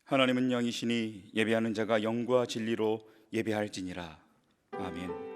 하나님은 영이시니 예배하는 자가 영과 진리로 예배할지니라. 아멘.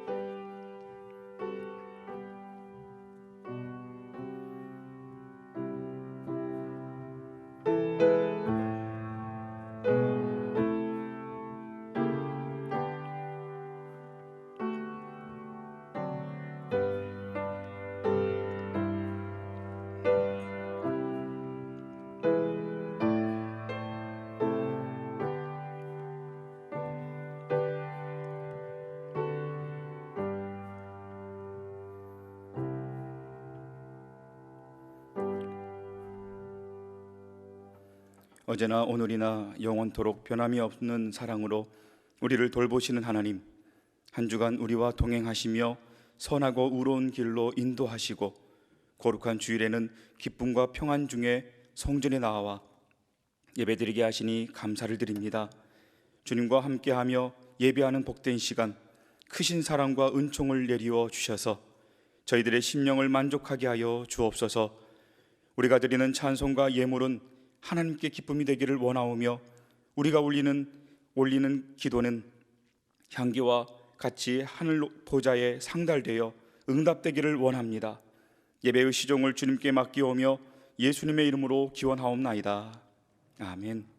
어제나 오늘이나 영원토록 변함이 없는 사랑으로 우리를 돌보시는 하나님, 한 주간 우리와 동행하시며 선하고 의로운 길로 인도하시고 거룩한 주일에는 기쁨과 평안 중에 성전에 나와 예배드리게 하시니 감사를 드립니다. 주님과 함께하며 예배하는 복된 시간, 크신 사랑과 은총을 내리워 주셔서 저희들의 심령을 만족하게 하여 주옵소서. 우리가 드리는 찬송과 예물은 하나님께 기쁨이 되기를 원하오며 우리가 올리는 기도는 향기와 같이 하늘 보좌에 상달되어 응답되기를 원합니다. 예배의 시종을 주님께 맡기오며 예수님의 이름으로 기원하옵나이다. 아멘.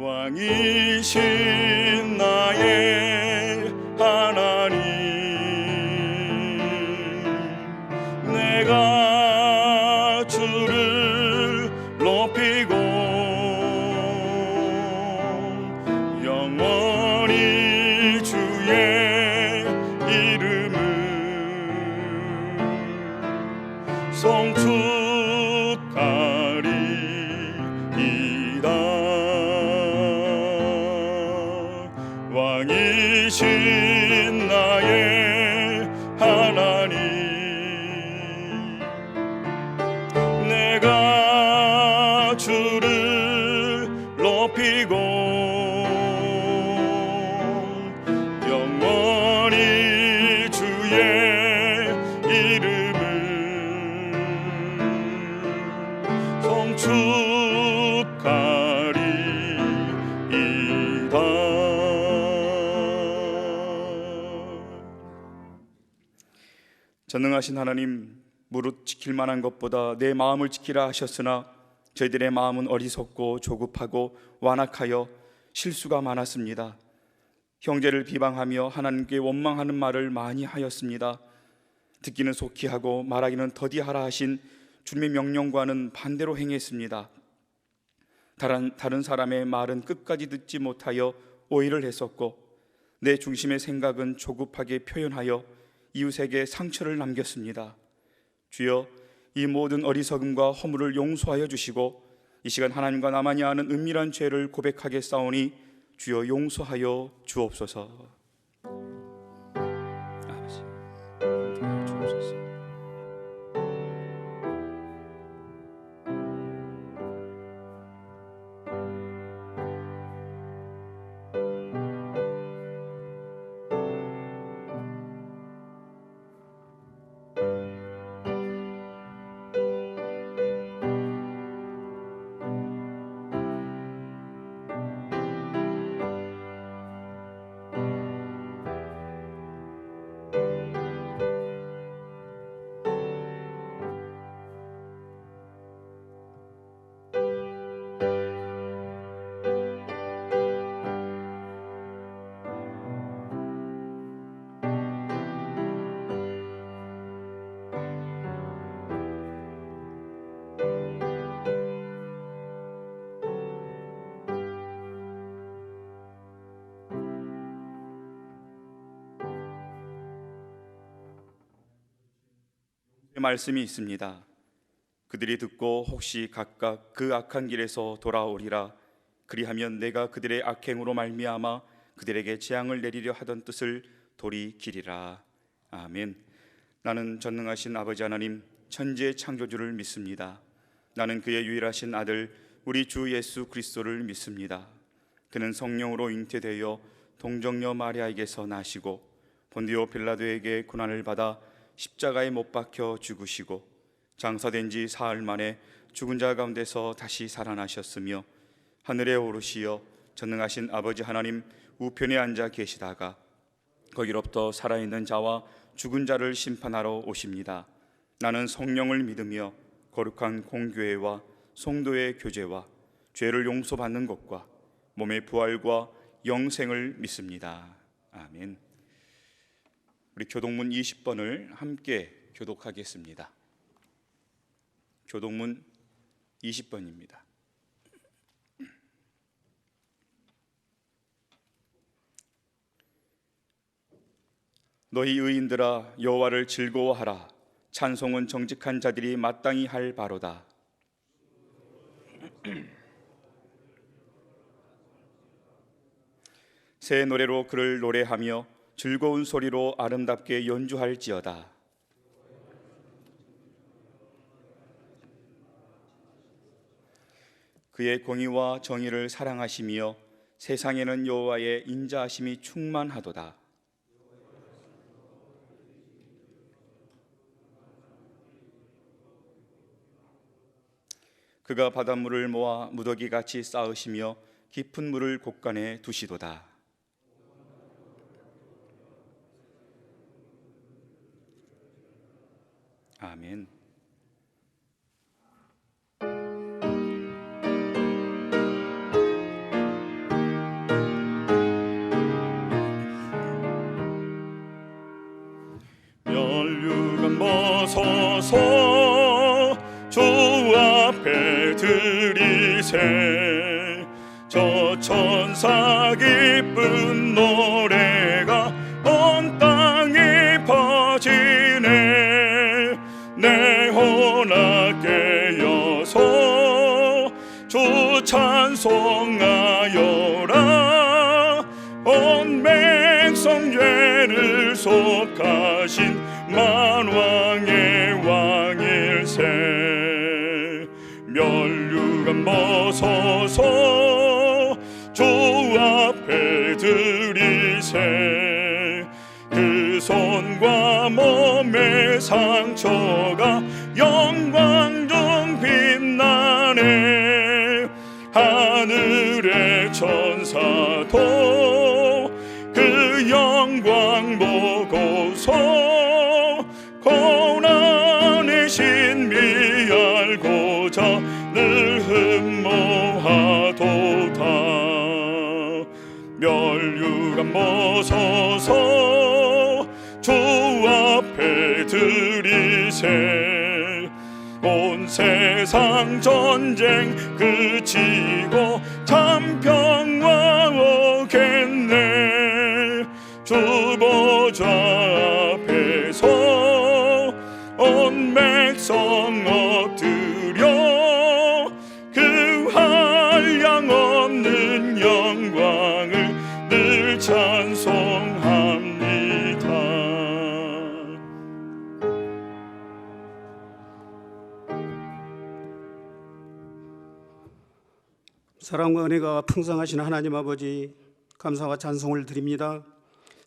왕이신 나의 하나님, 내가 주를 높이고 영원히 주의 이름을 송축하리이다. 왕이신 나의 하나님, 내가 주를 높이고 영원히 주의 이름을 송축하리이다. 전능하신 하나님, 무릇 지킬 만한 것보다 내 마음을 지키라 하셨으나 저희들의 마음은 어리석고 조급하고 완악하여 실수가 많았습니다. 형제를 비방하며 하나님께 원망하는 말을 많이 하였습니다. 듣기는 속히 하고 말하기는 더디하라 하신 주님의 명령과는 반대로 행했습니다. 다른 사람의 말은 끝까지 듣지 못하여 오해를 했었고 내 중심의 생각은 조급하게 표현하여 이웃에게 상처를 남겼습니다. 주여, 이 모든 어리석음과 허물을 용서하여 주시고 이 시간 하나님과 나만이 아는 은밀한 죄를 고백하겠사오니 주여 용서하여 주옵소서. 아버지, 용서하여 주옵소서. 말씀이 있습니다. 그들이 듣고 혹시 각각 그 악한 길에서 돌아오리라. 그리하면 내가 그들의 악행으로 말미암아 그들에게 재앙을 내리려 하던 뜻을 돌이키리라. 아멘. 나는 전능하신 아버지 하나님, 천지의 창조주를 믿습니다. 나는 그의 유일하신 아들 우리 주 예수 그리스도를 믿습니다. 그는 성령으로 잉태되어 동정녀 마리아에게서 나시고 본디오 빌라도에게 고난을 받아 십자가에 못 박혀 죽으시고 장사된 지 사흘 만에 죽은 자 가운데서 다시 살아나셨으며 하늘에 오르시어 전능하신 아버지 하나님 우편에 앉아 계시다가 거기로부터 살아있는 자와 죽은 자를 심판하러 오십니다. 나는 성령을 믿으며 거룩한 공교회와 성도의 교제와 죄를 용서받는 것과 몸의 부활과 영생을 믿습니다. 아멘. 우리 교동문 20번을 함께 교독하겠습니다. 교동문 20번입니다. 너희 의인들아 여호와를 즐거워하라. 찬송은 정직한 자들이 마땅히 할 바로다. 새 노래로 그를 노래하며 즐거운 소리로 아름답게 연주할지어다. 그의 공의와 정의를 사랑하시며 세상에는 여호와의 인자하심이 충만하도다. 그가 바닷물을 모아 무더기같이 쌓으시며 깊은 물을 곳간에 두시도다. 아멘. 멸류관 벗어서 주 앞에 들이세. 저 천사 기쁜 노래가 온 땅에 퍼지네. 내 혼아 깨어서 주 찬송하여라. 온 백성 죄를 속하신 만왕의 왕일세. 멸류관 벗어서 주 앞에 들이세. 그 손과 몸의 상처가 영광 중 빛나네. 하늘의 천사도 그 영광 보고서 고난의 신비 알고자 늘 흠모하도다. 멸류관 벗어서 주 앞에 들이세. 온 세상 전쟁 그치고 참 평화 오겠네. 주 보좌 앞에서 온 백성 엎드려 그 한량 없는 영광을 늘 찬송합니다. 사랑과 은혜가 풍성하신 하나님 아버지, 감사와 찬송을 드립니다.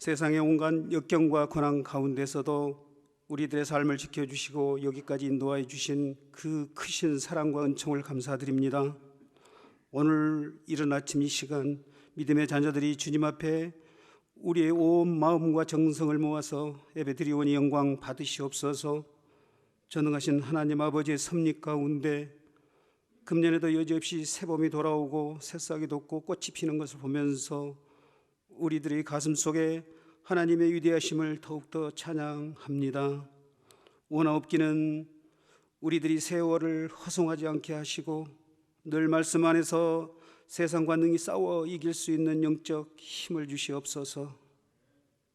세상의 온갖 역경과 고난 가운데서도 우리들의 삶을 지켜주시고 여기까지 인도하여 주신 그 크신 사랑과 은총을 감사드립니다. 오늘 이른 아침 이 시간 믿음의 자녀들이 주님 앞에 우리의 온 마음과 정성을 모아서 예배드리오니 영광 받으시옵소서. 전능하신 하나님 아버지의 섭리 가운데 금년에도 여지없이 새봄이 돌아오고 새싹이 돋고 꽃이 피는 것을 보면서 우리들의 가슴 속에 하나님의 위대하심을 더욱더 찬양합니다. 원하옵기는 우리들이 세월을 허송하지 않게 하시고 늘 말씀 안에서 세상과 능히 싸워 이길 수 있는 영적 힘을 주시옵소서.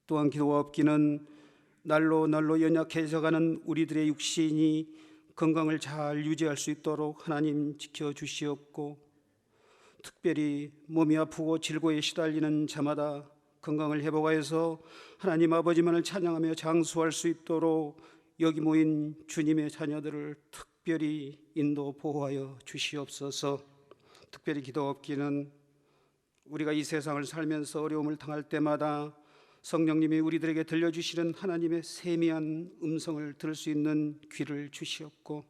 또한 기도하옵기는 날로 날로 연약해져가는 우리들의 육신이 건강을 잘 유지할 수 있도록 하나님 지켜주시옵고, 특별히 몸이 아프고 질고에 시달리는 자마다 건강을 회복하여서 하나님 아버지만을 찬양하며 장수할 수 있도록 여기 모인 주님의 자녀들을 특별히 인도 보호하여 주시옵소서. 특별히 기도업기는 우리가 이 세상을 살면서 어려움을 당할 때마다 성령님이 우리들에게 들려주시는 하나님의 세미한 음성을 들을 수 있는 귀를 주시옵고,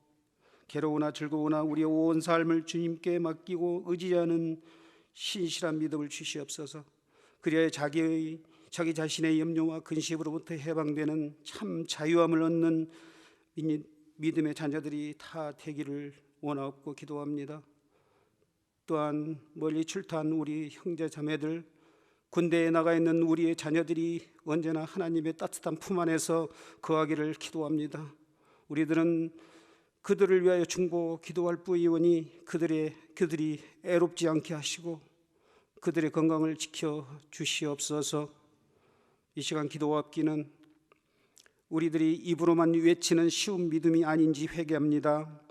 괴로우나 즐거우나 우리의 온 삶을 주님께 맡기고 의지하는 신실한 믿음을 주시옵소서. 그리하여 자기 자신의 염려와 근심으로부터 해방되는 참 자유함을 얻는 믿음의 자녀들이 다 되기를 원하옵고 기도합니다. 또한 멀리 출타한 우리 형제 자매들, 군대에 나가 있는 우리의 자녀들이 언제나 하나님의 따뜻한 품 안에서 거하기를 기도합니다. 우리들은 그들을 위하여 중보 기도할 뿐이오니 그들이 애롭지 않게 하시고 그들의 건강을 지켜 주시옵소서. 이 시간 기도합기는 우리들이 입으로만 외치는 쉬운 믿음이 아닌지 회개합니다.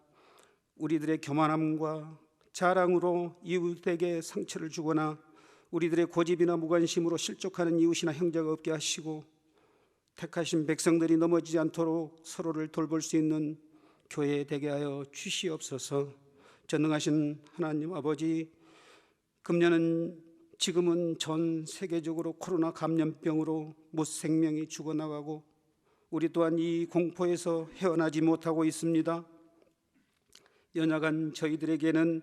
우리들의 교만함과 자랑으로 이웃에게 상처를 주거나 우리들의 고집이나 무관심으로 실족하는 이웃이나 형제가 없게 하시고, 택하신 백성들이 넘어지지 않도록 서로를 돌볼 수 있는 교회 되게 하여 주시옵소서. 전능하신 하나님 아버지, 지금은 전 세계적으로 코로나 감염병으로 못 생명이 죽어나가고 우리 또한 이 공포에서 헤어나지 못하고 있습니다. 연약한 저희들에게는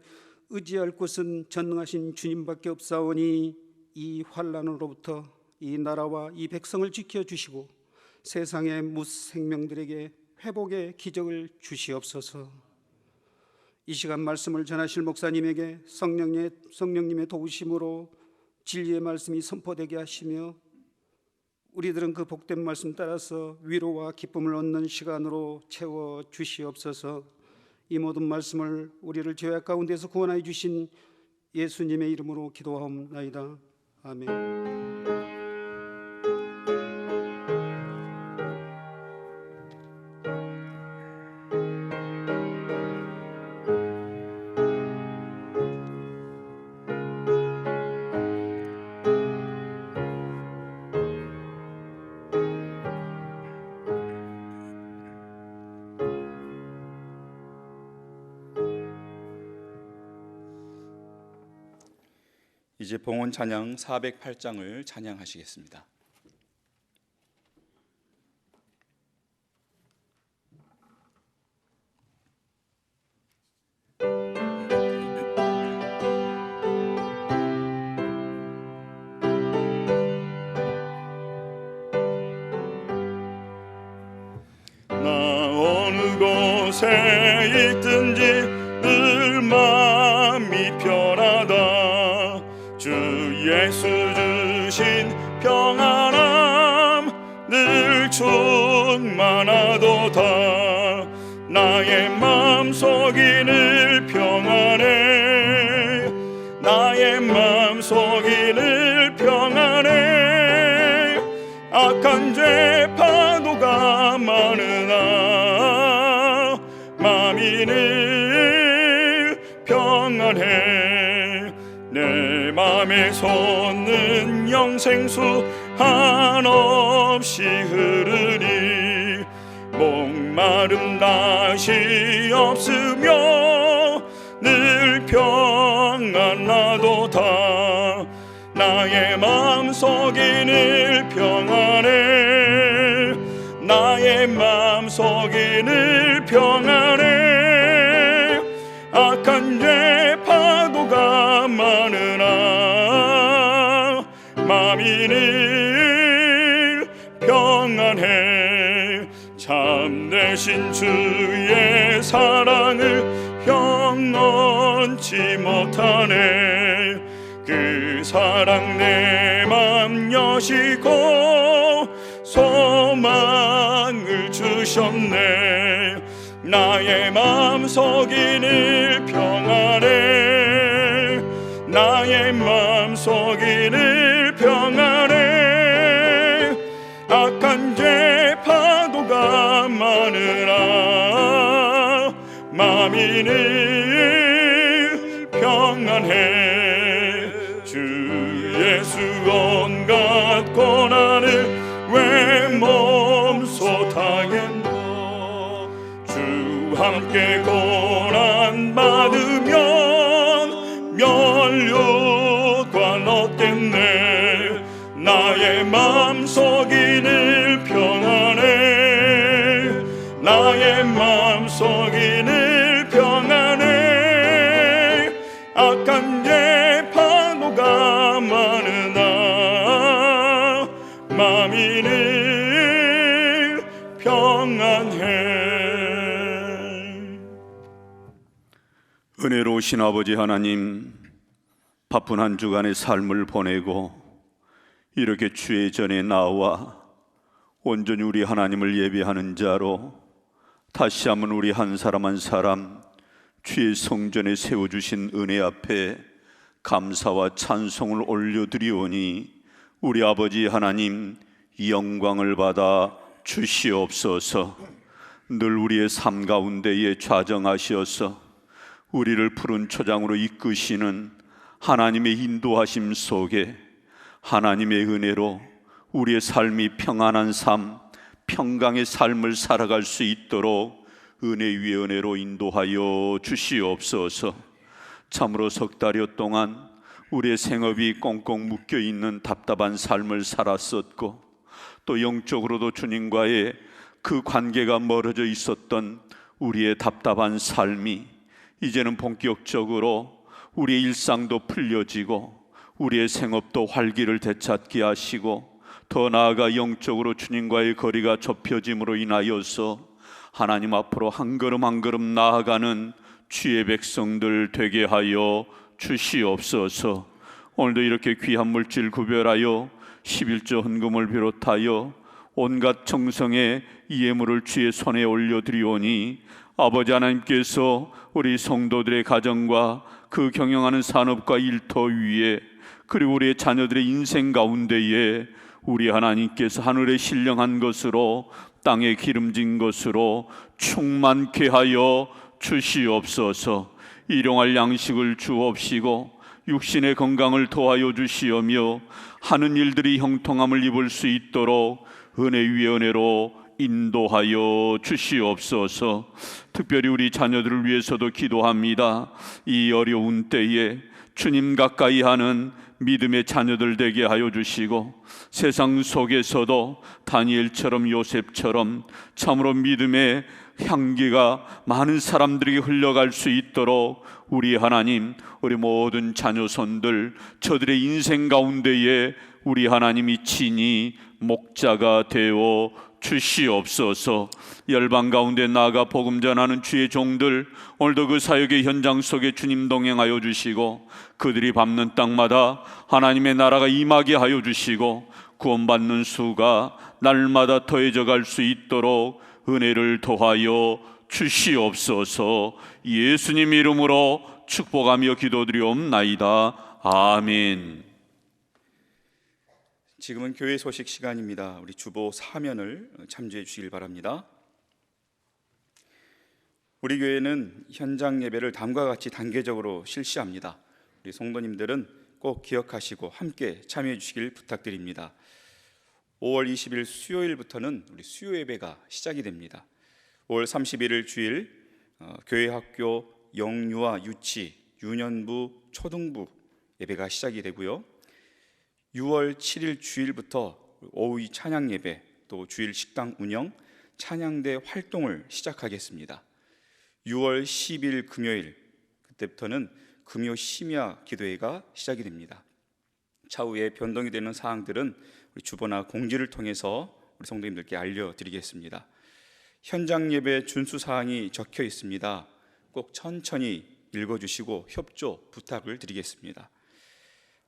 의지할 곳은 전능하신 주님밖에 없사오니 이 환난으로부터 이 나라와 이 백성을 지켜주시고 세상의 무생명들에게 회복의 기적을 주시옵소서. 이 시간 말씀을 전하실 목사님에게 성령님의 도우심으로 진리의 말씀이 선포되게 하시며 우리들은 그 복된 말씀 따라서 위로와 기쁨을 얻는 시간으로 채워 주시옵소서. 이 모든 말씀을 우리를 죄악 가운데서 구원하여 주신 예수님의 이름으로 기도하옵나이다. 아멘. 이제 봉헌 찬양 408장을 찬양하시겠습니다. 나 어느 곳에 있든지 늘 마음이 편하다. 주 예수 주신 평안함 늘 충만하도다. 나의 마음속이 늘 평안해. 나의 마음속이 늘 평안해. 악한 죄 파도가 많으나 마음이 늘 평안해. 내 맘에 솟는 영생수 한없이 흐르니 목마름 다시 없으며 늘 평안하도다. 나의 마음속이 늘 평안해. 나의 마음속이 늘 평안해. 악한 죄 파도가 많으나 마음이 늘 평안해. 참되신 주의 사랑을 형언치 못하네. 그 사랑 내 맘 여시고 소망을 주셨네. 나의 마음속이 늘 평안해. 나의 마음속이 늘 평안해. 악한 죄 파도가 많으나 마음이 늘 평안해. 주 예수 온갖 고난을 왜 몸소 당했노. 주 함께 고난 받으면 나의 마음속이 늘 평안해 나의 마음속이 늘 평안해 악한 예 파도가 많으나 마음이 늘 평안해. 은혜로우신 아버지 하나님, 바쁜 한 주간의 삶을 보내고 이렇게 주의 전에 나와 온전히 우리 하나님을 예배하는 자로 다시 한번 우리 한 사람 한 사람 주의 성전에 세워주신 은혜 앞에 감사와 찬송을 올려드리오니 우리 아버지 하나님 이 영광을 받아 주시옵소서. 늘 우리의 삶 가운데에 좌정하시어서 우리를 푸른 초장으로 이끄시는 하나님의 인도하심 속에 하나님의 은혜로 우리의 삶이 평안한 삶, 평강의 삶을 살아갈 수 있도록 은혜 위에 은혜로 인도하여 주시옵소서. 참으로 석 달여 동안 우리의 생업이 꽁꽁 묶여있는 답답한 삶을 살았었고 또 영적으로도 주님과의 그 관계가 멀어져 있었던 우리의 답답한 삶이 이제는 본격적으로 우리의 일상도 풀려지고 우리의 생업도 활기를 되찾게 하시고 더 나아가 영적으로 주님과의 거리가 좁혀짐으로 인하여서 하나님 앞으로 한 걸음 한 걸음 나아가는 주의 백성들 되게 하여 주시옵소서. 오늘도 이렇게 귀한 물질 구별하여 11조 헌금을 비롯하여 온갖 정성의 예물을 주의 손에 올려드리오니 아버지 하나님께서 우리 성도들의 가정과 그 경영하는 산업과 일터 위에 그리고 우리의 자녀들의 인생 가운데에 우리 하나님께서 하늘에 신령한 것으로 땅에 기름진 것으로 충만케 하여 주시옵소서. 일용할 양식을 주옵시고 육신의 건강을 도하여 주시오며 하는 일들이 형통함을 입을 수 있도록 은혜 위에 은혜로 인도하여 주시옵소서. 특별히 우리 자녀들을 위해서도 기도합니다. 이 어려운 때에 주님 가까이 하는 믿음의 자녀들 되게 하여 주시고 세상 속에서도 다니엘처럼 요셉처럼 참으로 믿음의 향기가 많은 사람들에게 흘러갈 수 있도록 우리 하나님, 우리 모든 자녀손들 저들의 인생 가운데에 우리 하나님이 친히 목자가 되어 주시옵소서. 열방 가운데 나아가 복음 전하는 주의 종들 오늘도 그 사역의 현장 속에 주님 동행하여 주시고 그들이 밟는 땅마다 하나님의 나라가 임하게 하여 주시고 구원받는 수가 날마다 더해져 갈 수 있도록 은혜를 더하여 주시옵소서. 예수님 이름으로 축복하며 기도드리옵나이다. 아멘. 지금은 교회 소식 시간입니다. 우리 주보 사면을 참조해 주시길 바랍니다. 우리 교회는 현장 예배를 다음과 같이 단계적으로 실시합니다. 우리 성도님들은 꼭 기억하시고 함께 참여해 주시길 부탁드립니다. 5월 20일 수요일부터는 우리 수요 예배가 시작이 됩니다. 5월 31일 주일 교회 학교 영유아 유치 유년부 초등부 예배가 시작이 되고요. 6월 7일 주일부터 오후 찬양 예배 또 주일 식당 운영 찬양대 활동을 시작하겠습니다. 6월 10일 금요일 그때부터는 금요 심야 기도회가 시작이 됩니다. 차후에 변동이 되는 사항들은 우리 주보나 공지를 통해서 우리 성도님들께 알려드리겠습니다. 현장 예배 준수 사항이 적혀 있습니다. 꼭 천천히 읽어주시고 협조 부탁을 드리겠습니다.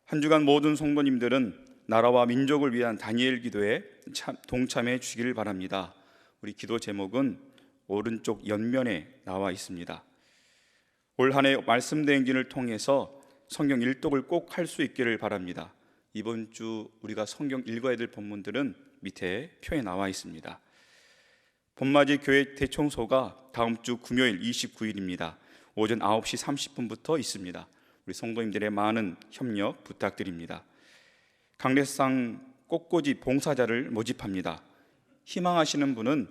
한 주간 모든 성도님들은 나라와 민족을 위한 다니엘 기도에 동참해 주시길 바랍니다. 우리 기도 제목은 오른쪽 옆면에 나와 있습니다. 올 한 해 말씀 대행진을 통해서 성경 일독을 꼭 할 수 있기를 바랍니다. 이번 주 우리가 성경 읽어야 될 본문들은 밑에 표에 나와 있습니다. 봄맞이 교회 대청소가 다음 주 금요일 29일입니다. 오전 9시 30분부터 있습니다. 우리 성도님들의 많은 협력 부탁드립니다. 강례상 꽃꽂이 봉사자를 모집합니다. 희망하시는 분은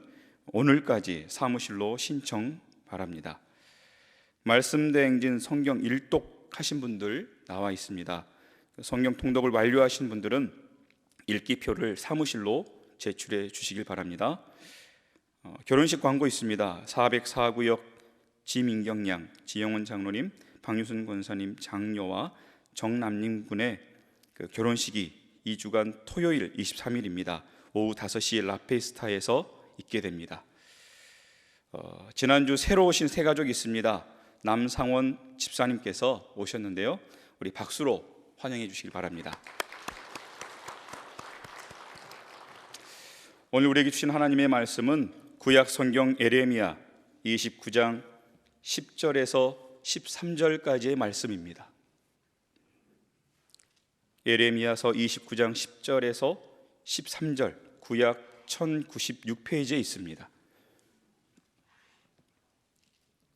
오늘까지 사무실로 신청 바랍니다. 말씀 대행진 성경 일독 하신 분들 나와 있습니다. 성경 통독을 완료하신 분들은 읽기표를 사무실로 제출해 주시길 바랍니다. 결혼식 광고 있습니다. 404구역 지민경 양, 지영원 장로님, 박유순 권사님 장녀와 정남림 군의 결혼식이 2주간 토요일 23일입니다. 오후 5시 라페스타에서 있게 됩니다. 지난주 새로 오신 새 가족이 있습니다. 남상원 집사님께서 오셨는데요. 우리 박수로 환영해 주시길 바랍니다. 오늘 우리에게 주신 하나님의 말씀은 구약 성경 에레미야 29장 10절에서 13절까지의 말씀입니다. 에레미야서 29장 10절에서 13절, 구약 1096페이지에 있습니다.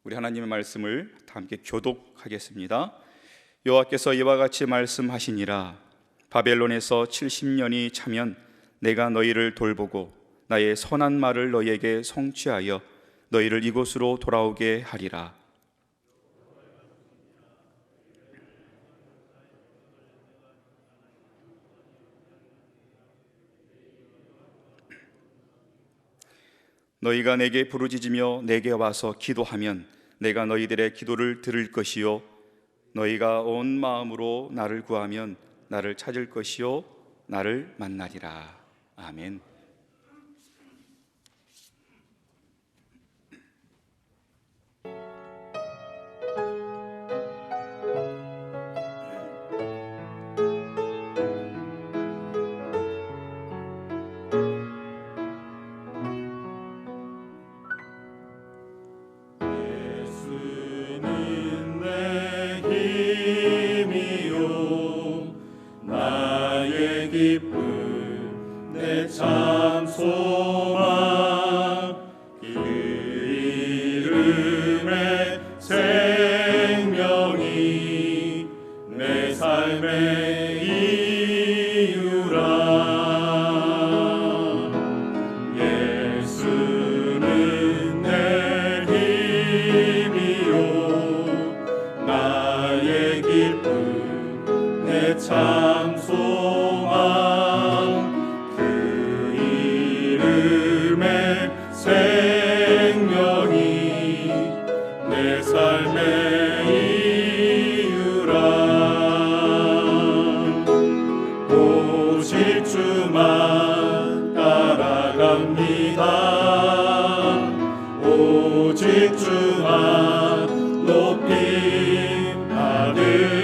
우리 하나님의 말씀을 다 함께 교독하겠습니다. 여호와께서 이와 같이 말씀하시니라. 바벨론에서 70년이 차면 내가 너희를 돌보고 나의 선한 말을 너희에게 성취하여 너희를 이곳으로 돌아오게 하리라. 너희가 내게 부르짖으며 내게 와서 기도하면 내가 너희들의 기도를 들을 것이요 너희가 온 마음으로 나를 구하면 나를 찾을 것이요 나를 만나리라. 아멘. 참 소망 그 이름의 생명이 내 삶의 이유라. 예수는 내 힘이요 나의 기쁨 내 참 소망 생명이 내 삶의 이유라. 오직 주만 따라갑니다. 오직 주만 높이 받으소서.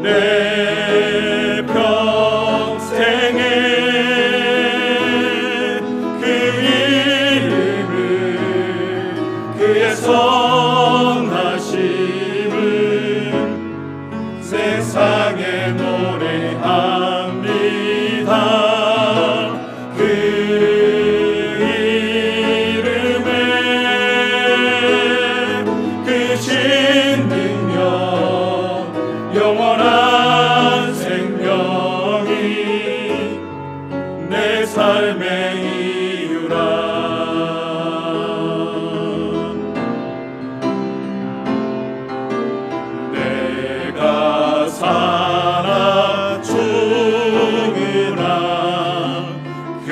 내 평생에 그의 선하심을 세상에 노래합니다. 그 이름에 크신 능력 영원한 생명이 내 삶의 이유라. 살아 죽으나 그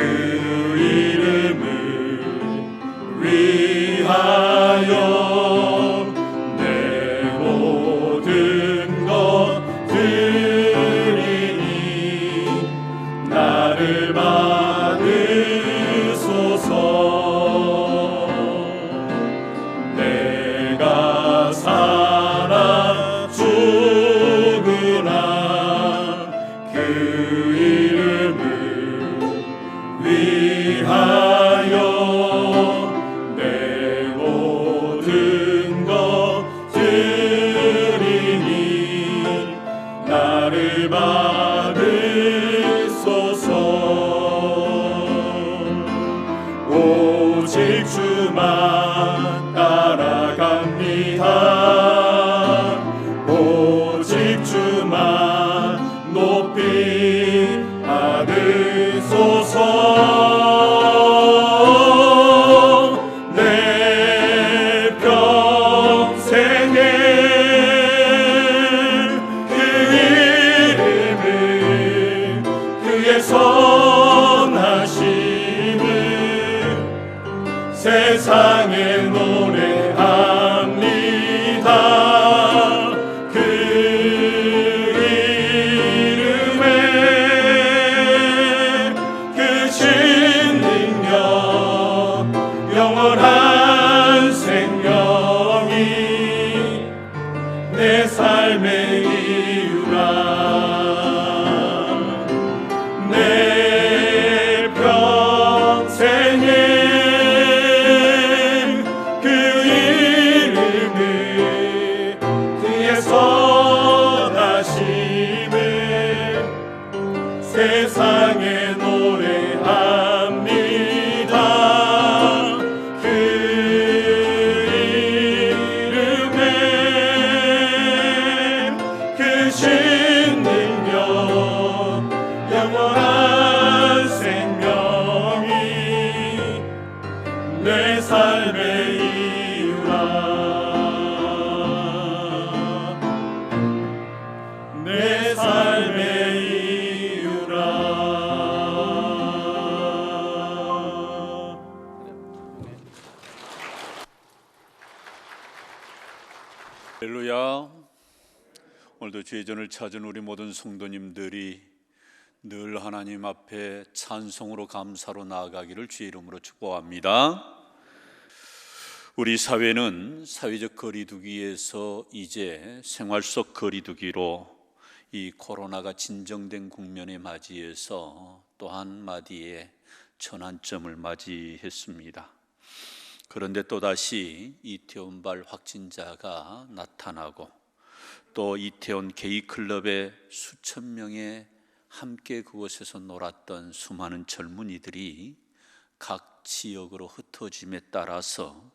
이름을 위하여 내 모든 것 드리니 나를 받으소서. 내가 살아 죽으나 그 이름을 위하여 내 모든 것 드리니 나를 받으소서. 오직 주만 따라갑니다. 오직 주만 높이 받으소서. 내 평생에 그 세상에 노래합니다. 그 이름에 그 신 능력 영원한 생명이 내 삶의 이유라. 내 평생에 그 이름을 그의 선하심을 세상에 노래합니다. 그 이름에 그 신 능력 영원한 생명이 내 삶의 이유라. 내 삶의 이유라. 할렐루야. 오늘도 주의 전을 찾은 우리 모든 성도님들이 늘 하나님 앞에 찬송으로 감사로 나아가기를 주의 이름으로 축복합니다. 우리 사회는 사회적 거리두기에서 이제 생활 속 거리두기로 이 코로나가 진정된 국면에 맞이해서 또 한마디의 전환점을 맞이했습니다. 그런데 또다시 이태원발 확진자가 나타나고 또 이태원 게이클럽의 수천 명의 함께 그곳에서 놀았던 수많은 젊은이들이 각 지역으로 흩어짐에 따라서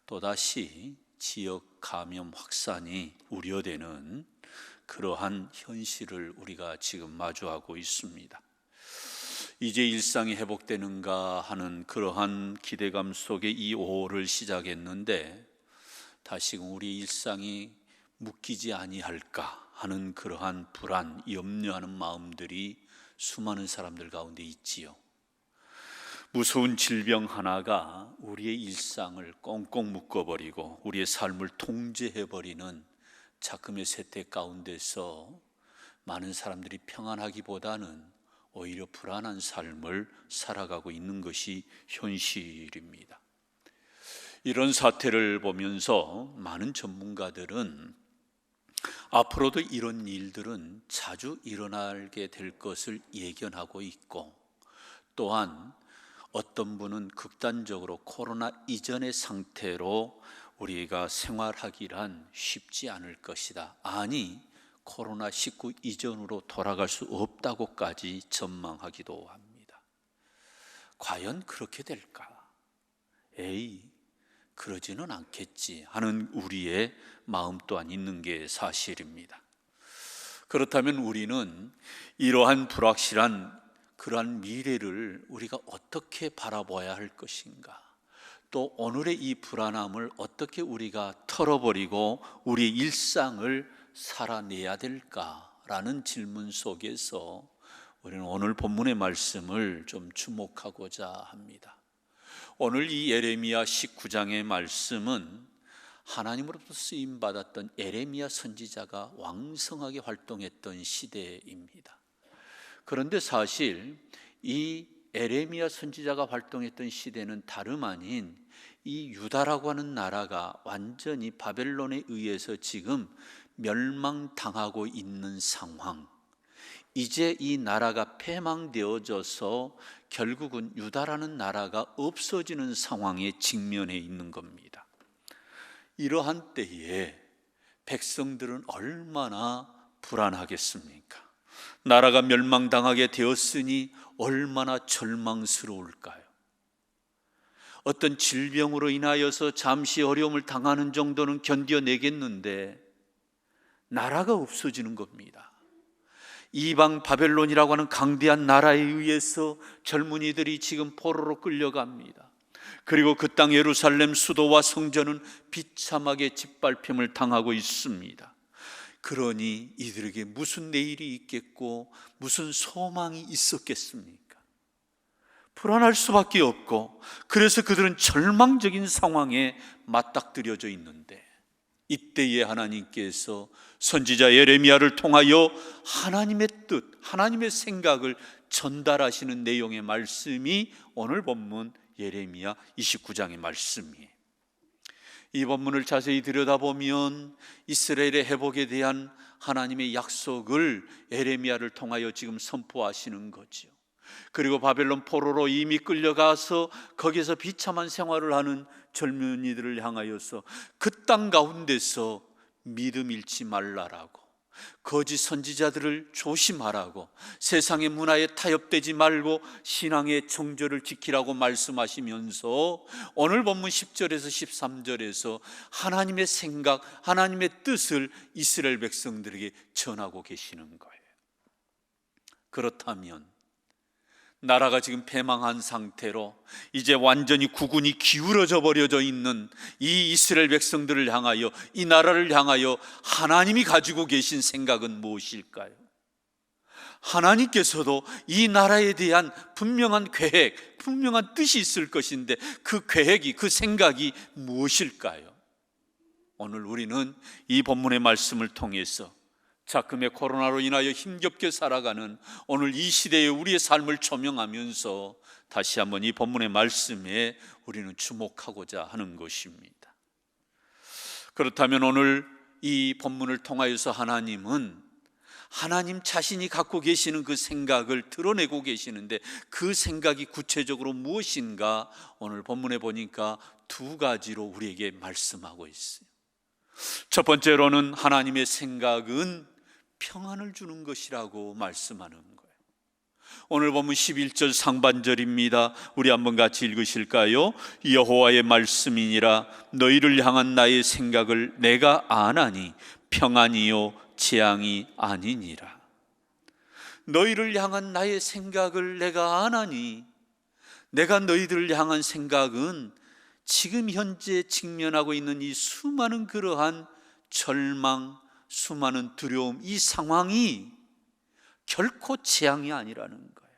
또다시 지역 감염 확산이 우려되는 그러한 현실을 우리가 지금 마주하고 있습니다. 이제 일상이 회복되는가 하는 그러한 기대감 속에 이 5월을 시작했는데 다시금 우리 일상이 묶이지 아니할까 하는 그러한 불안, 염려하는 마음들이 수많은 사람들 가운데 있지요. 무서운 질병 하나가 우리의 일상을 꽁꽁 묶어버리고 우리의 삶을 통제해버리는 작금의 세태 가운데서 많은 사람들이 평안하기보다는 오히려 불안한 삶을 살아가고 있는 것이 현실입니다. 이런 사태를 보면서 많은 전문가들은 앞으로도 이런 일들은 자주 일어나게 될 것을 예견하고 있고, 또한 어떤 분은 극단적으로 코로나 이전의 상태로 우리가 생활하기란 쉽지 않을 것이다. 아니, 코로나19 이전으로 돌아갈 수 없다고까지 전망하기도 합니다. 과연 그렇게 될까? 에이, 그러지는 않겠지 하는 우리의 마음 또한 있는 게 사실입니다. 그렇다면 우리는 이러한 불확실한 그러한 미래를 우리가 어떻게 바라봐야 할 것인가? 또 오늘의 이 불안함을 어떻게 우리가 털어버리고 우리의 일상을 살아내야 될까라는 질문 속에서 우리는 오늘 본문의 말씀을 좀 주목하고자 합니다. 오늘 이 예레미야 19장의 말씀은 하나님으로부터 쓰임받았던 예레미야 선지자가 왕성하게 활동했던 시대입니다. 그런데 사실 이 예레미야 선지자가 활동했던 시대는 다름 아닌 이 유다라고 하는 나라가 완전히 바벨론에 의해서 지금 멸망당하고 있는 상황, 이제 이 나라가 패망되어져서 결국은 유다라는 나라가 없어지는 상황에 직면해 있는 겁니다. 이러한 때에 백성들은 얼마나 불안하겠습니까? 나라가 멸망당하게 되었으니 얼마나 절망스러울까요? 어떤 질병으로 인하여서 잠시 어려움을 당하는 정도는 견뎌내겠는데 나라가 없어지는 겁니다. 이방 바벨론이라고 하는 강대한 나라에 의해서 젊은이들이 지금 포로로 끌려갑니다. 그리고 그 땅 예루살렘 수도와 성전은 비참하게 짓밟힘을 당하고 있습니다. 그러니 이들에게 무슨 내일이 있겠고 무슨 소망이 있었겠습니까? 불안할 수밖에 없고, 그래서 그들은 절망적인 상황에 맞닥뜨려져 있는데, 이때에 하나님께서 선지자 예레미야를 통하여 하나님의 뜻, 하나님의 생각을 전달하시는 내용의 말씀이 오늘 본문 예레미야 29장의 말씀이에요. 이 본문을 자세히 들여다보면 이스라엘의 회복에 대한 하나님의 약속을 예레미야를 통하여 지금 선포하시는 거죠. 그리고 바벨론 포로로 이미 끌려가서 거기서 비참한 생활을 하는 젊은이들을 향하여서 그 땅 가운데서 믿음 잃지 말라라고, 거짓 선지자들을 조심하라고, 세상의 문화에 타협되지 말고 신앙의 정절을 지키라고 말씀하시면서 오늘 본문 10절에서 13절에서 하나님의 생각, 하나님의 뜻을 이스라엘 백성들에게 전하고 계시는 거예요. 그렇다면 나라가 지금 패망한 상태로 이제 완전히 국운이 기울어져 버려져 있는 이 이스라엘 백성들을 향하여, 이 나라를 향하여 하나님이 가지고 계신 생각은 무엇일까요? 하나님께서도 이 나라에 대한 분명한 계획, 분명한 뜻이 있을 것인데 그 계획이, 그 생각이 무엇일까요? 오늘 우리는 이 본문의 말씀을 통해서 작금의 코로나로 인하여 힘겹게 살아가는 오늘 이 시대에 우리의 삶을 조명하면서 다시 한번 이 본문의 말씀에 우리는 주목하고자 하는 것입니다. 그렇다면 오늘 이 본문을 통하여서 하나님은 하나님 자신이 갖고 계시는 그 생각을 드러내고 계시는데, 그 생각이 구체적으로 무엇인가 오늘 본문에 보니까 두 가지로 우리에게 말씀하고 있어요. 첫 번째로는 하나님의 생각은 평안을 주는 것이라고 말씀하는 거예요. 오늘 보면 11절 상반절입니다. 우리 한번 같이 읽으실까요? 여호와의 말씀이니라. 너희를 향한 나의 생각을 내가 아나니 평안이요 재앙이 아니니라. 너희를 향한 나의 생각을 내가 아나니, 내가 너희들을 향한 생각은 지금 현재 직면하고 있는 이 수많은 그러한 절망, 수많은 두려움, 이 상황이 결코 재앙이 아니라는 거예요.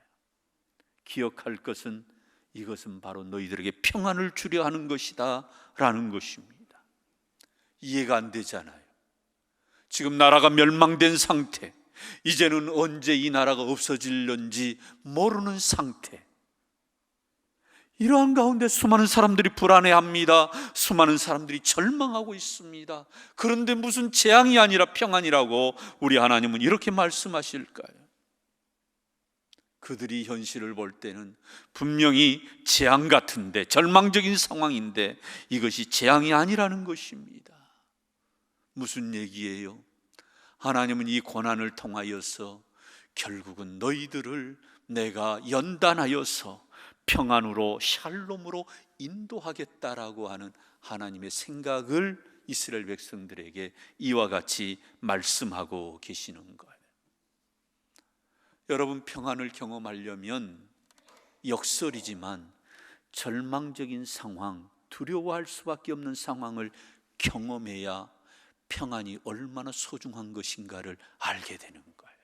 기억할 것은 이것은 바로 너희들에게 평안을 주려 하는 것이다 라는 것입니다. 이해가 안 되잖아요. 지금 나라가 멸망된 상태, 이제는 언제 이 나라가 없어질는지 모르는 상태, 이러한 가운데 수많은 사람들이 불안해합니다. 수많은 사람들이 절망하고 있습니다. 그런데 무슨 재앙이 아니라 평안이라고 우리 하나님은 이렇게 말씀하실까요? 그들이 현실을 볼 때는 분명히 재앙 같은데, 절망적인 상황인데 이것이 재앙이 아니라는 것입니다. 무슨 얘기예요? 하나님은 이 고난을 통하여서 결국은 너희들을 내가 연단하여서 평안으로, 샬롬으로 인도하겠다라고 하는 하나님의 생각을 이스라엘 백성들에게 이와 같이 말씀하고 계시는 거예요. 여러분, 평안을 경험하려면 역설이지만 절망적인 상황, 두려워할 수밖에 없는 상황을 경험해야 평안이 얼마나 소중한 것인가를 알게 되는 거예요.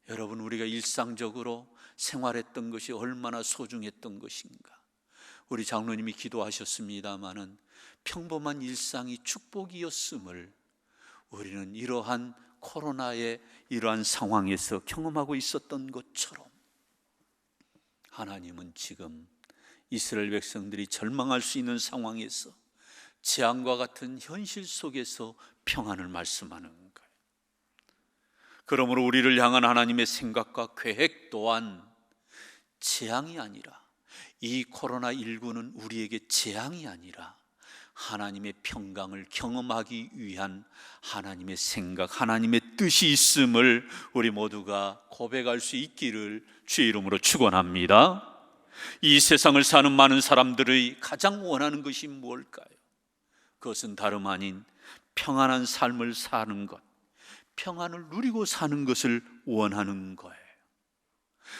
여러분, 우리가 일상적으로 생활했던 것이 얼마나 소중했던 것인가. 우리 장로님이 기도하셨습니다마는 평범한 일상이 축복이었음을 우리는 이러한 코로나의 이러한 상황에서 경험하고 있었던 것처럼, 하나님은 지금 이스라엘 백성들이 절망할 수 있는 상황에서, 재앙과 같은 현실 속에서 평안을 말씀하는 거예요. 그러므로 우리를 향한 하나님의 생각과 계획 또한 재앙이 아니라, 이 코로나19는 우리에게 재앙이 아니라 하나님의 평강을 경험하기 위한 하나님의 생각, 하나님의 뜻이 있음을 우리 모두가 고백할 수 있기를 주의 이름으로 축원합니다. 이 세상을 사는 많은 사람들의 가장 원하는 것이 무엇일까요? 그것은 다름 아닌 평안한 삶을 사는 것, 평안을 누리고 사는 것을 원하는 거예요.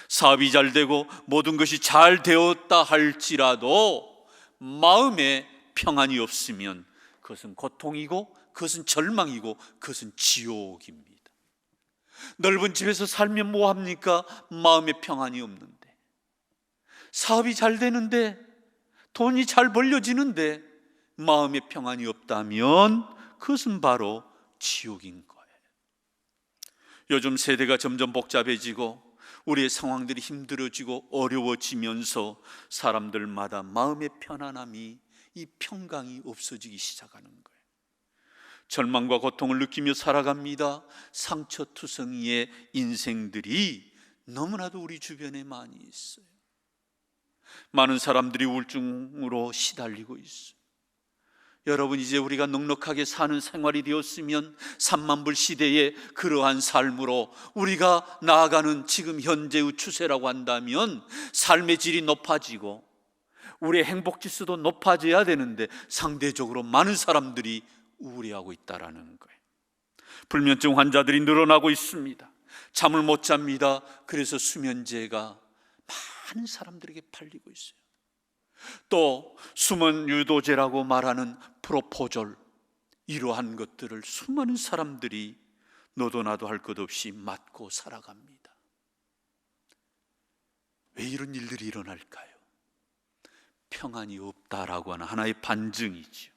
사업이 잘 되고 모든 것이 잘 되었다 할지라도 마음에 평안이 없으면 그것은 고통이고, 그것은 절망이고, 그것은 지옥입니다. 넓은 집에서 살면 뭐합니까? 마음에 평안이 없는데. 사업이 잘 되는데, 돈이 잘 벌려지는데 마음의 평안이 없다면 그것은 바로 지옥인 거예요. 요즘 세대가 점점 복잡해지고 우리의 상황들이 힘들어지고 어려워지면서 사람들마다 마음의 편안함이, 이 평강이 없어지기 시작하는 거예요. 절망과 고통을 느끼며 살아갑니다. 상처투성이의 인생들이 너무나도 우리 주변에 많이 있어요. 많은 사람들이 우울증으로 시달리고 있어요. 여러분, 이제 우리가 넉넉하게 사는 생활이 되었으면 3만 불 시대에 그러한 삶으로 우리가 나아가는 지금 현재의 추세라고 한다면 삶의 질이 높아지고 우리의 행복지수도 높아져야 되는데 상대적으로 많은 사람들이 우울해하고 있다는 거예요. 불면증 환자들이 늘어나고 있습니다. 잠을 못 잡니다. 그래서 수면제가 많은 사람들에게 팔리고 있어요. 또 수면 유도제라고 말하는 프로포졸, 이러한 것들을 수많은 사람들이 너도 나도 할 것 없이 맞고 살아갑니다. 왜 이런 일들이 일어날까요? 평안이 없다라고 하는 하나의 반증이죠.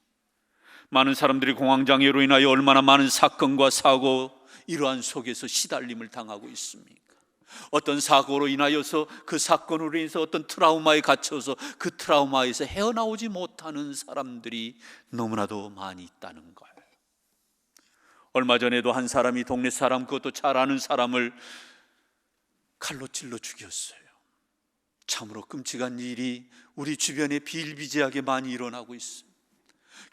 많은 사람들이 공황장애로 인하여 얼마나 많은 사건과 사고, 이러한 속에서 시달림을 당하고 있습니까? 어떤 사고로 인하여서, 그 사건으로 인해서 어떤 트라우마에 갇혀서 그 트라우마에서 헤어나오지 못하는 사람들이 너무나도 많이 있다는 거예요. 얼마 전에도 한 사람이 동네 사람, 그것도 잘 아는 사람을 칼로 찔러 죽였어요. 참으로 끔찍한 일이 우리 주변에 비일비재하게 많이 일어나고 있어요.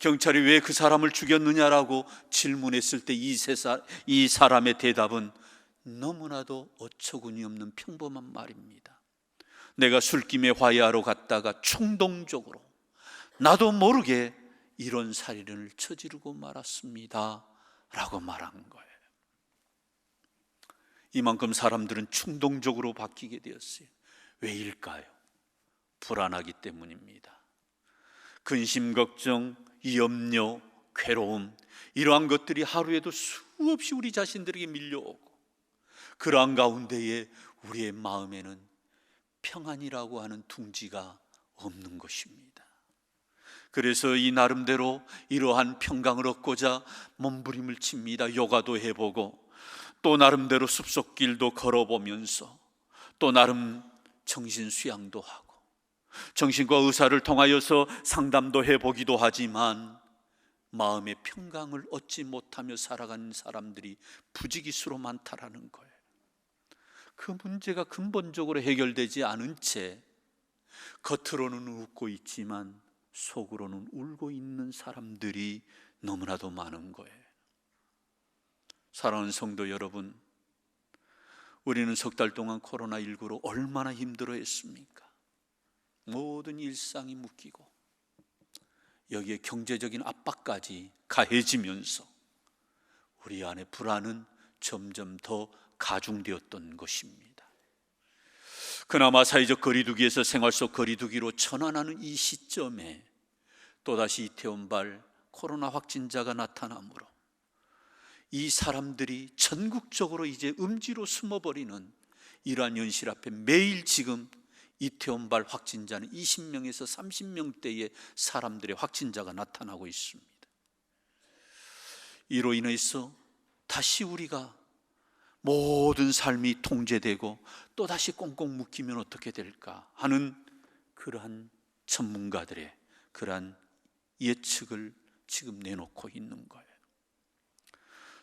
경찰이 왜 그 사람을 죽였느냐라고 질문했을 때 이 사람의 대답은 너무나도 어처구니 없는 평범한 말입니다. 내가 술김에 화해하러 갔다가 충동적으로 나도 모르게 이런 살인을 저지르고 말았습니다 라고 말한 거예요. 이만큼 사람들은 충동적으로 바뀌게 되었어요. 왜일까요? 불안하기 때문입니다. 근심, 걱정, 염려, 괴로움, 이러한 것들이 하루에도 수없이 우리 자신들에게 밀려오고, 그러한 가운데에 우리의 마음에는 평안이라고 하는 둥지가 없는 것입니다. 그래서 이 나름대로 이러한 평강을 얻고자 몸부림을 칩니다. 요가도 해보고, 또 나름대로 숲속길도 걸어보면서, 또 나름 정신 수양도 하고, 정신과 의사를 통하여서 상담도 해보기도 하지만 마음의 평강을 얻지 못하며 살아가는 사람들이 부지기수로 많다라는 거예요. 그 문제가 근본적으로 해결되지 않은 채 겉으로는 웃고 있지만 속으로는 울고 있는 사람들이 너무나도 많은 거예요. 사랑하는 성도 여러분, 우리는 석 달 동안 코로나19로 얼마나 힘들어했습니까? 모든 일상이 묶이고 여기에 경제적인 압박까지 가해지면서 우리 안에 불안은 점점 더 가중되었던 것입니다. 그나마 사회적 거리두기에서 생활 속 거리두기로 전환하는 이 시점에 또다시 이태원발 코로나 확진자가 나타나므로 이 사람들이 전국적으로 이제 음지로 숨어버리는 이러한 현실 앞에 매일 지금 이태원발 확진자는 20명에서 30명대의 사람들의 확진자가 나타나고 있습니다. 이로 인해서 다시 우리가 모든 삶이 통제되고 또다시 꽁꽁 묶이면 어떻게 될까 하는 그러한 전문가들의 그러한 예측을 지금 내놓고 있는 거예요.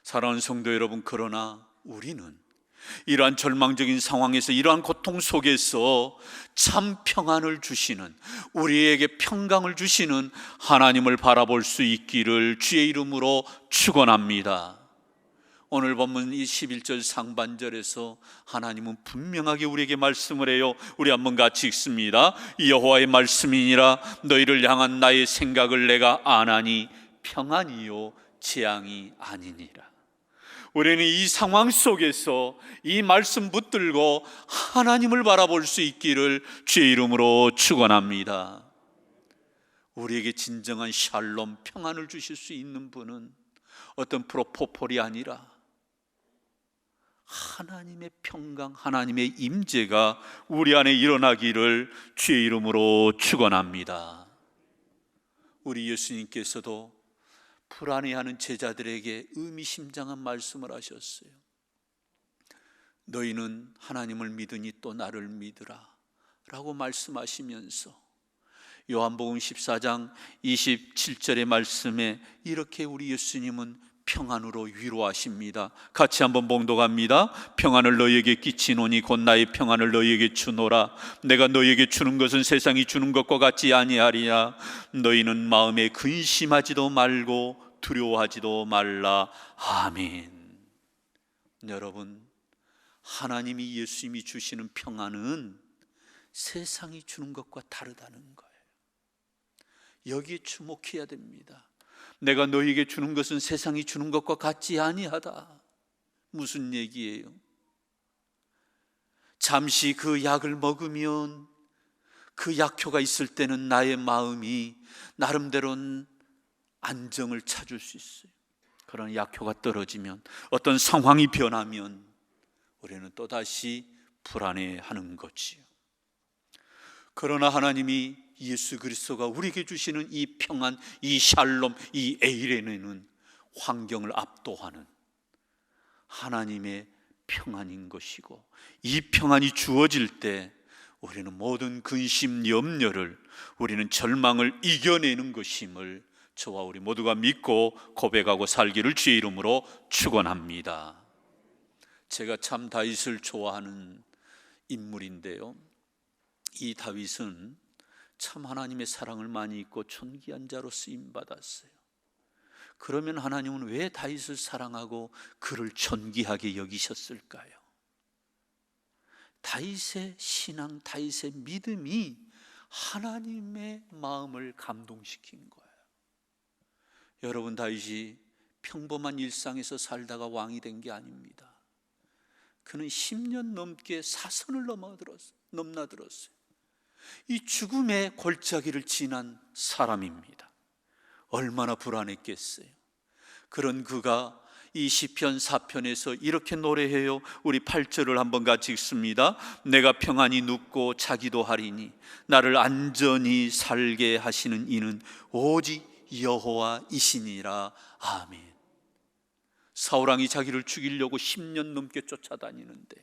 사랑하는 성도 여러분, 그러나 우리는 이러한 절망적인 상황에서, 이러한 고통 속에서 참 평안을 주시는, 우리에게 평강을 주시는 하나님을 바라볼 수 있기를 주의 이름으로 축원합니다. 오늘 본문 이 11절 상반절에서 하나님은 분명하게 우리에게 말씀을 해요. 우리 한번 같이 읽습니다. 여호와의 말씀이니라. 너희를 향한 나의 생각을 내가 아나니 평안이요 재앙이 아니니라. 우리는 이 상황 속에서 이 말씀 붙들고 하나님을 바라볼 수 있기를 주의 이름으로 축원합니다. 우리에게 진정한 샬롬, 평안을 주실 수 있는 분은 어떤 프로포폴이 아니라 하나님의 평강, 하나님의 임재가 우리 안에 일어나기를 주의 이름으로 축원합니다. 우리 예수님께서도 불안해하는 제자들에게 의미심장한 말씀을 하셨어요. 너희는 하나님을 믿으니 또 나를 믿으라 라고 말씀하시면서 요한복음 14장 27절의 말씀에 이렇게 우리 예수님은 평안으로 위로하십니다. 같이 한번 봉독합니다. 평안을 너희에게 끼치노니 곧 나의 평안을 너희에게 주노라. 내가 너희에게 주는 것은 세상이 주는 것과 같지 아니하리라. 너희는 마음에 근심하지도 말고 두려워하지도 말라. 아멘. 여러분, 하나님이 예수님이 주시는 평안은 세상이 주는 것과 다르다는 거예요. 여기에 주목해야 됩니다. 내가 너희에게 주는 것은 세상이 주는 것과 같지 아니하다. 무슨 얘기예요? 잠시 그 약을 먹으면 그 약효가 있을 때는 나의 마음이 나름대로 안정을 찾을 수 있어요. 그러나 약효가 떨어지면, 어떤 상황이 변하면 우리는 또다시 불안해하는 거지요. 그러나 하나님이 예수 그리스도가 우리에게 주시는 이 평안, 이 샬롬, 이 에이레네는 환경을 압도하는 하나님의 평안인 것이고, 이 평안이 주어질 때 우리는 모든 근심, 염려를, 우리는 절망을 이겨내는 것임을 저와 우리 모두가 믿고 고백하고 살기를 주의 이름으로 축원합니다. 제가 참 다윗을 좋아하는 인물인데요, 이 다윗은 참 하나님의 사랑을 많이 입고 존귀한 자로 쓰임받았어요. 그러면 하나님은 왜 다윗을 사랑하고 그를 존귀하게 여기셨을까요? 다윗의 신앙, 다윗의 믿음이 하나님의 마음을 감동시킨 거예요. 여러분, 다윗이 평범한 일상에서 살다가 왕이 된 게 아닙니다. 그는 10년 넘게 사선을 넘나들었어요. 이 죽음의 골짜기를 지난 사람입니다. 얼마나 불안했겠어요. 그런 그가 이 시편 4편에서 이렇게 노래해요. 우리 8절을 한번 같이 읽습니다. 내가 평안히 눕고 자기도 하리니 나를 안전히 살게 하시는 이는 오직 여호와이시니라. 아멘. 사울왕이 자기를 죽이려고 10년 넘게 쫓아다니는데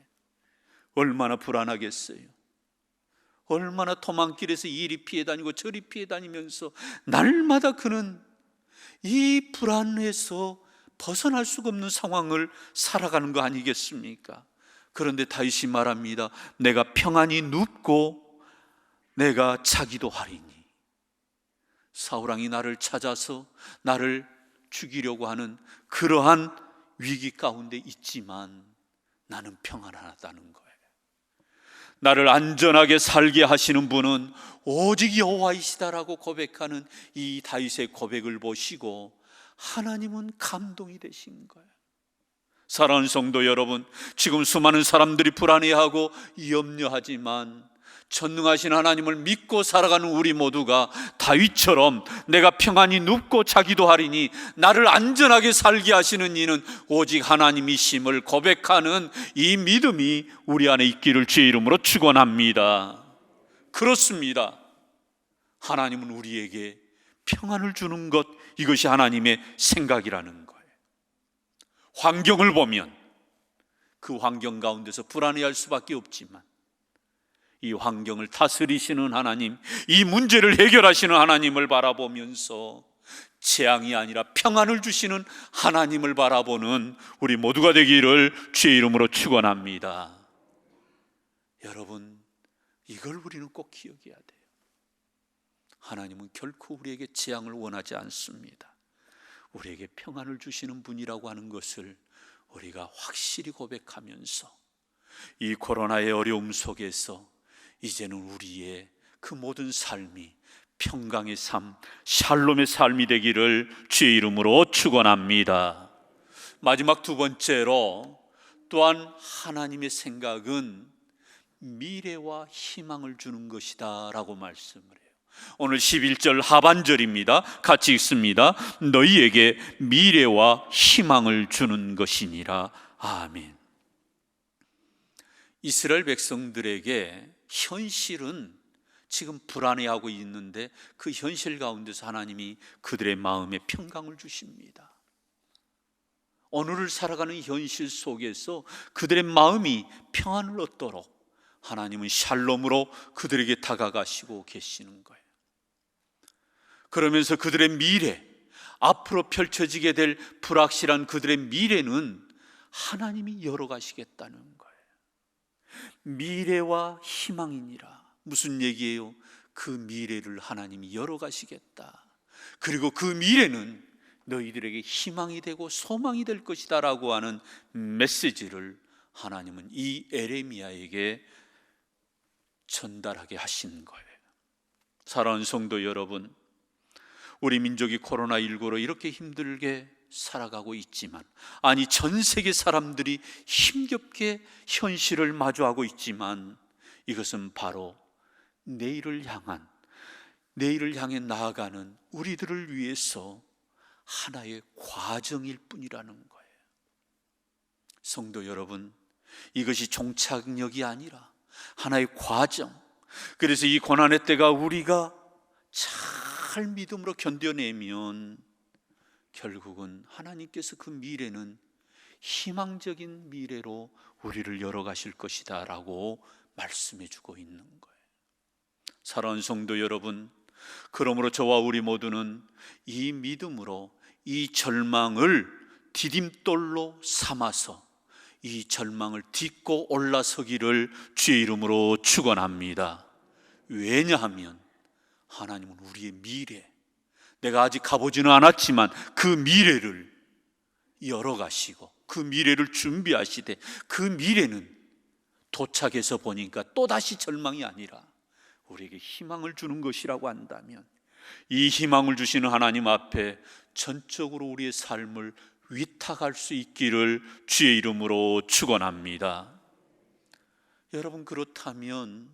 얼마나 불안하겠어요. 얼마나 도망길에서 이리 피해 다니고 저리 피해 다니면서 날마다 그는 이 불안에서 벗어날 수가 없는 상황을 살아가는 거 아니겠습니까? 그런데 다윗이 말합니다. 내가 평안히 눕고 내가 자기도 하리니. 사울왕이 나를 찾아서 나를 죽이려고 하는 그러한 위기 가운데 있지만 나는 평안하다는 거예요. 나를 안전하게 살게 하시는 분은 오직 여호와이시다라고 고백하는 이 다윗의 고백을 보시고 하나님은 감동이 되신 거예요. 사랑하는 성도 여러분, 지금 수많은 사람들이 불안해하고 염려하지만 전능하신 하나님을 믿고 살아가는 우리 모두가 다윗처럼 내가 평안히 눕고 자기도 하리니 나를 안전하게 살게 하시는 이는 오직 하나님이심을 고백하는 이 믿음이 우리 안에 있기를 주의 이름으로 축원합니다. 그렇습니다. 하나님은 우리에게 평안을 주는 것, 이것이 하나님의 생각이라는 거예요. 환경을 보면 그 환경 가운데서 불안해할 수밖에 없지만 이 환경을 다스리시는 하나님, 이 문제를 해결하시는 하나님을 바라보면서 재앙이 아니라 평안을 주시는 하나님을 바라보는 우리 모두가 되기를 주의 이름으로 축원합니다. 여러분, 이걸 우리는 꼭 기억해야 돼요. 하나님은 결코 우리에게 재앙을 원하지 않습니다. 우리에게 평안을 주시는 분이라고 하는 것을 우리가 확실히 고백하면서 이 코로나의 어려움 속에서 이제는 우리의 그 모든 삶이 평강의 삶, 샬롬의 삶이 되기를 주의 이름으로 축원합니다. 마지막 두 번째로 또한 하나님의 생각은 미래와 희망을 주는 것이다 라고 말씀을 해요. 오늘 11절 하반절입니다. 같이 읽습니다. 너희에게 미래와 희망을 주는 것이니라. 아멘. 이스라엘 백성들에게 현실은 지금 불안해하고 있는데 그 현실 가운데서 하나님이 그들의 마음에 평강을 주십니다. 오늘을 살아가는 현실 속에서 그들의 마음이 평안을 얻도록 하나님은 샬롬으로 그들에게 다가가시고 계시는 거예요. 그러면서 그들의 미래, 앞으로 펼쳐지게 될 불확실한 그들의 미래는 하나님이 열어가시겠다는 거예요. 미래와 희망이니라. 무슨 얘기예요? 그 미래를 하나님이 열어가시겠다. 그리고 그 미래는 너희들에게 희망이 되고 소망이 될 것이다 라고 하는 메시지를 하나님은 이 에레미야에게 전달하게 하신 거예요. 사랑하는 성도 여러분, 우리 민족이 코로나19로 이렇게 힘들게 살아가고 있지만, 아니 전 세계 사람들이 힘겹게 현실을 마주하고 있지만, 이것은 바로 내일을 향해 나아가는 우리들을 위해서 하나의 과정일 뿐이라는 거예요. 성도 여러분, 이것이 종착역이 아니라 하나의 과정. 그래서 이 고난의 때가 우리가 잘 믿음으로 견뎌내면 결국은 하나님께서 그 미래는 희망적인 미래로 우리를 열어가실 것이다 라고 말씀해 주고 있는 거예요. 사랑하는 성도 여러분, 그러므로 저와 우리 모두는 이 믿음으로 이 절망을 디딤돌로 삼아서 이 절망을 딛고 올라서기를 주의 이름으로 축원합니다. 왜냐하면 하나님은 우리의 미래, 내가 아직 가보지는 않았지만 그 미래를 열어가시고 그 미래를 준비하시되, 그 미래는 도착해서 보니까 또다시 절망이 아니라 우리에게 희망을 주는 것이라고 한다면, 이 희망을 주시는 하나님 앞에 전적으로 우리의 삶을 위탁할 수 있기를 주의 이름으로 축원합니다. 여러분, 그렇다면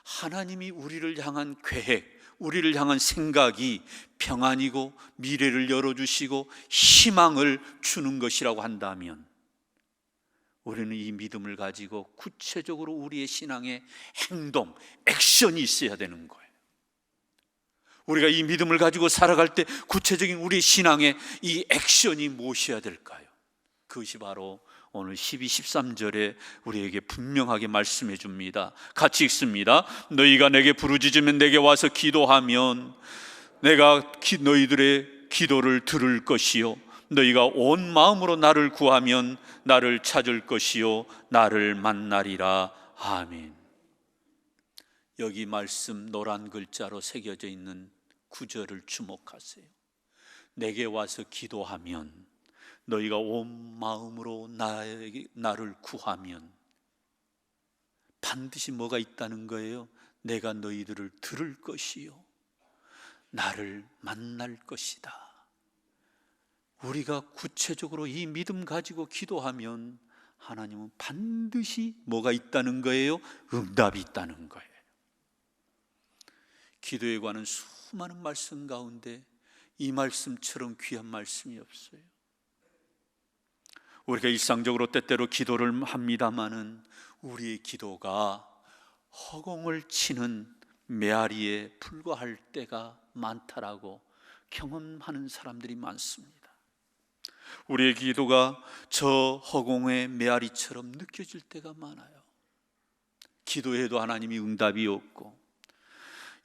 하나님이 우리를 향한 계획, 우리를 향한 생각이 평안이고 미래를 열어주시고 희망을 주는 것이라고 한다면, 우리는 이 믿음을 가지고 구체적으로 우리의 신앙의 행동, 액션이 있어야 되는 거예요. 우리가 이 믿음을 가지고 살아갈 때 구체적인 우리의 신앙의 이 액션이 무엇이어야 될까요? 그것이 바로 오늘 12, 13절에 우리에게 분명하게 말씀해 줍니다. 같이 읽습니다. 너희가 내게 부르짖으면 내게 와서 기도하면 내가 너희들의 기도를 들을 것이요, 너희가 온 마음으로 나를 구하면 나를 찾을 것이요 나를 만나리라. 아멘. 여기 말씀 노란 글자로 새겨져 있는 구절을 주목하세요. 내게 와서 기도하면, 너희가 온 마음으로 나를 구하면, 반드시 뭐가 있다는 거예요? 내가 너희들을 들을 것이요 나를 만날 것이다. 우리가 구체적으로 이 믿음 가지고 기도하면 하나님은 반드시 뭐가 있다는 거예요? 응답이 있다는 거예요. 기도에 관한 수많은 말씀 가운데 이 말씀처럼 귀한 말씀이 없어요. 우리가 일상적으로 때때로 기도를 합니다마는 우리의 기도가 허공을 치는 메아리에 불과할 때가 많다라고 경험하는 사람들이 많습니다. 우리의 기도가 저 허공의 메아리처럼 느껴질 때가 많아요. 기도해도 하나님이 응답이 없고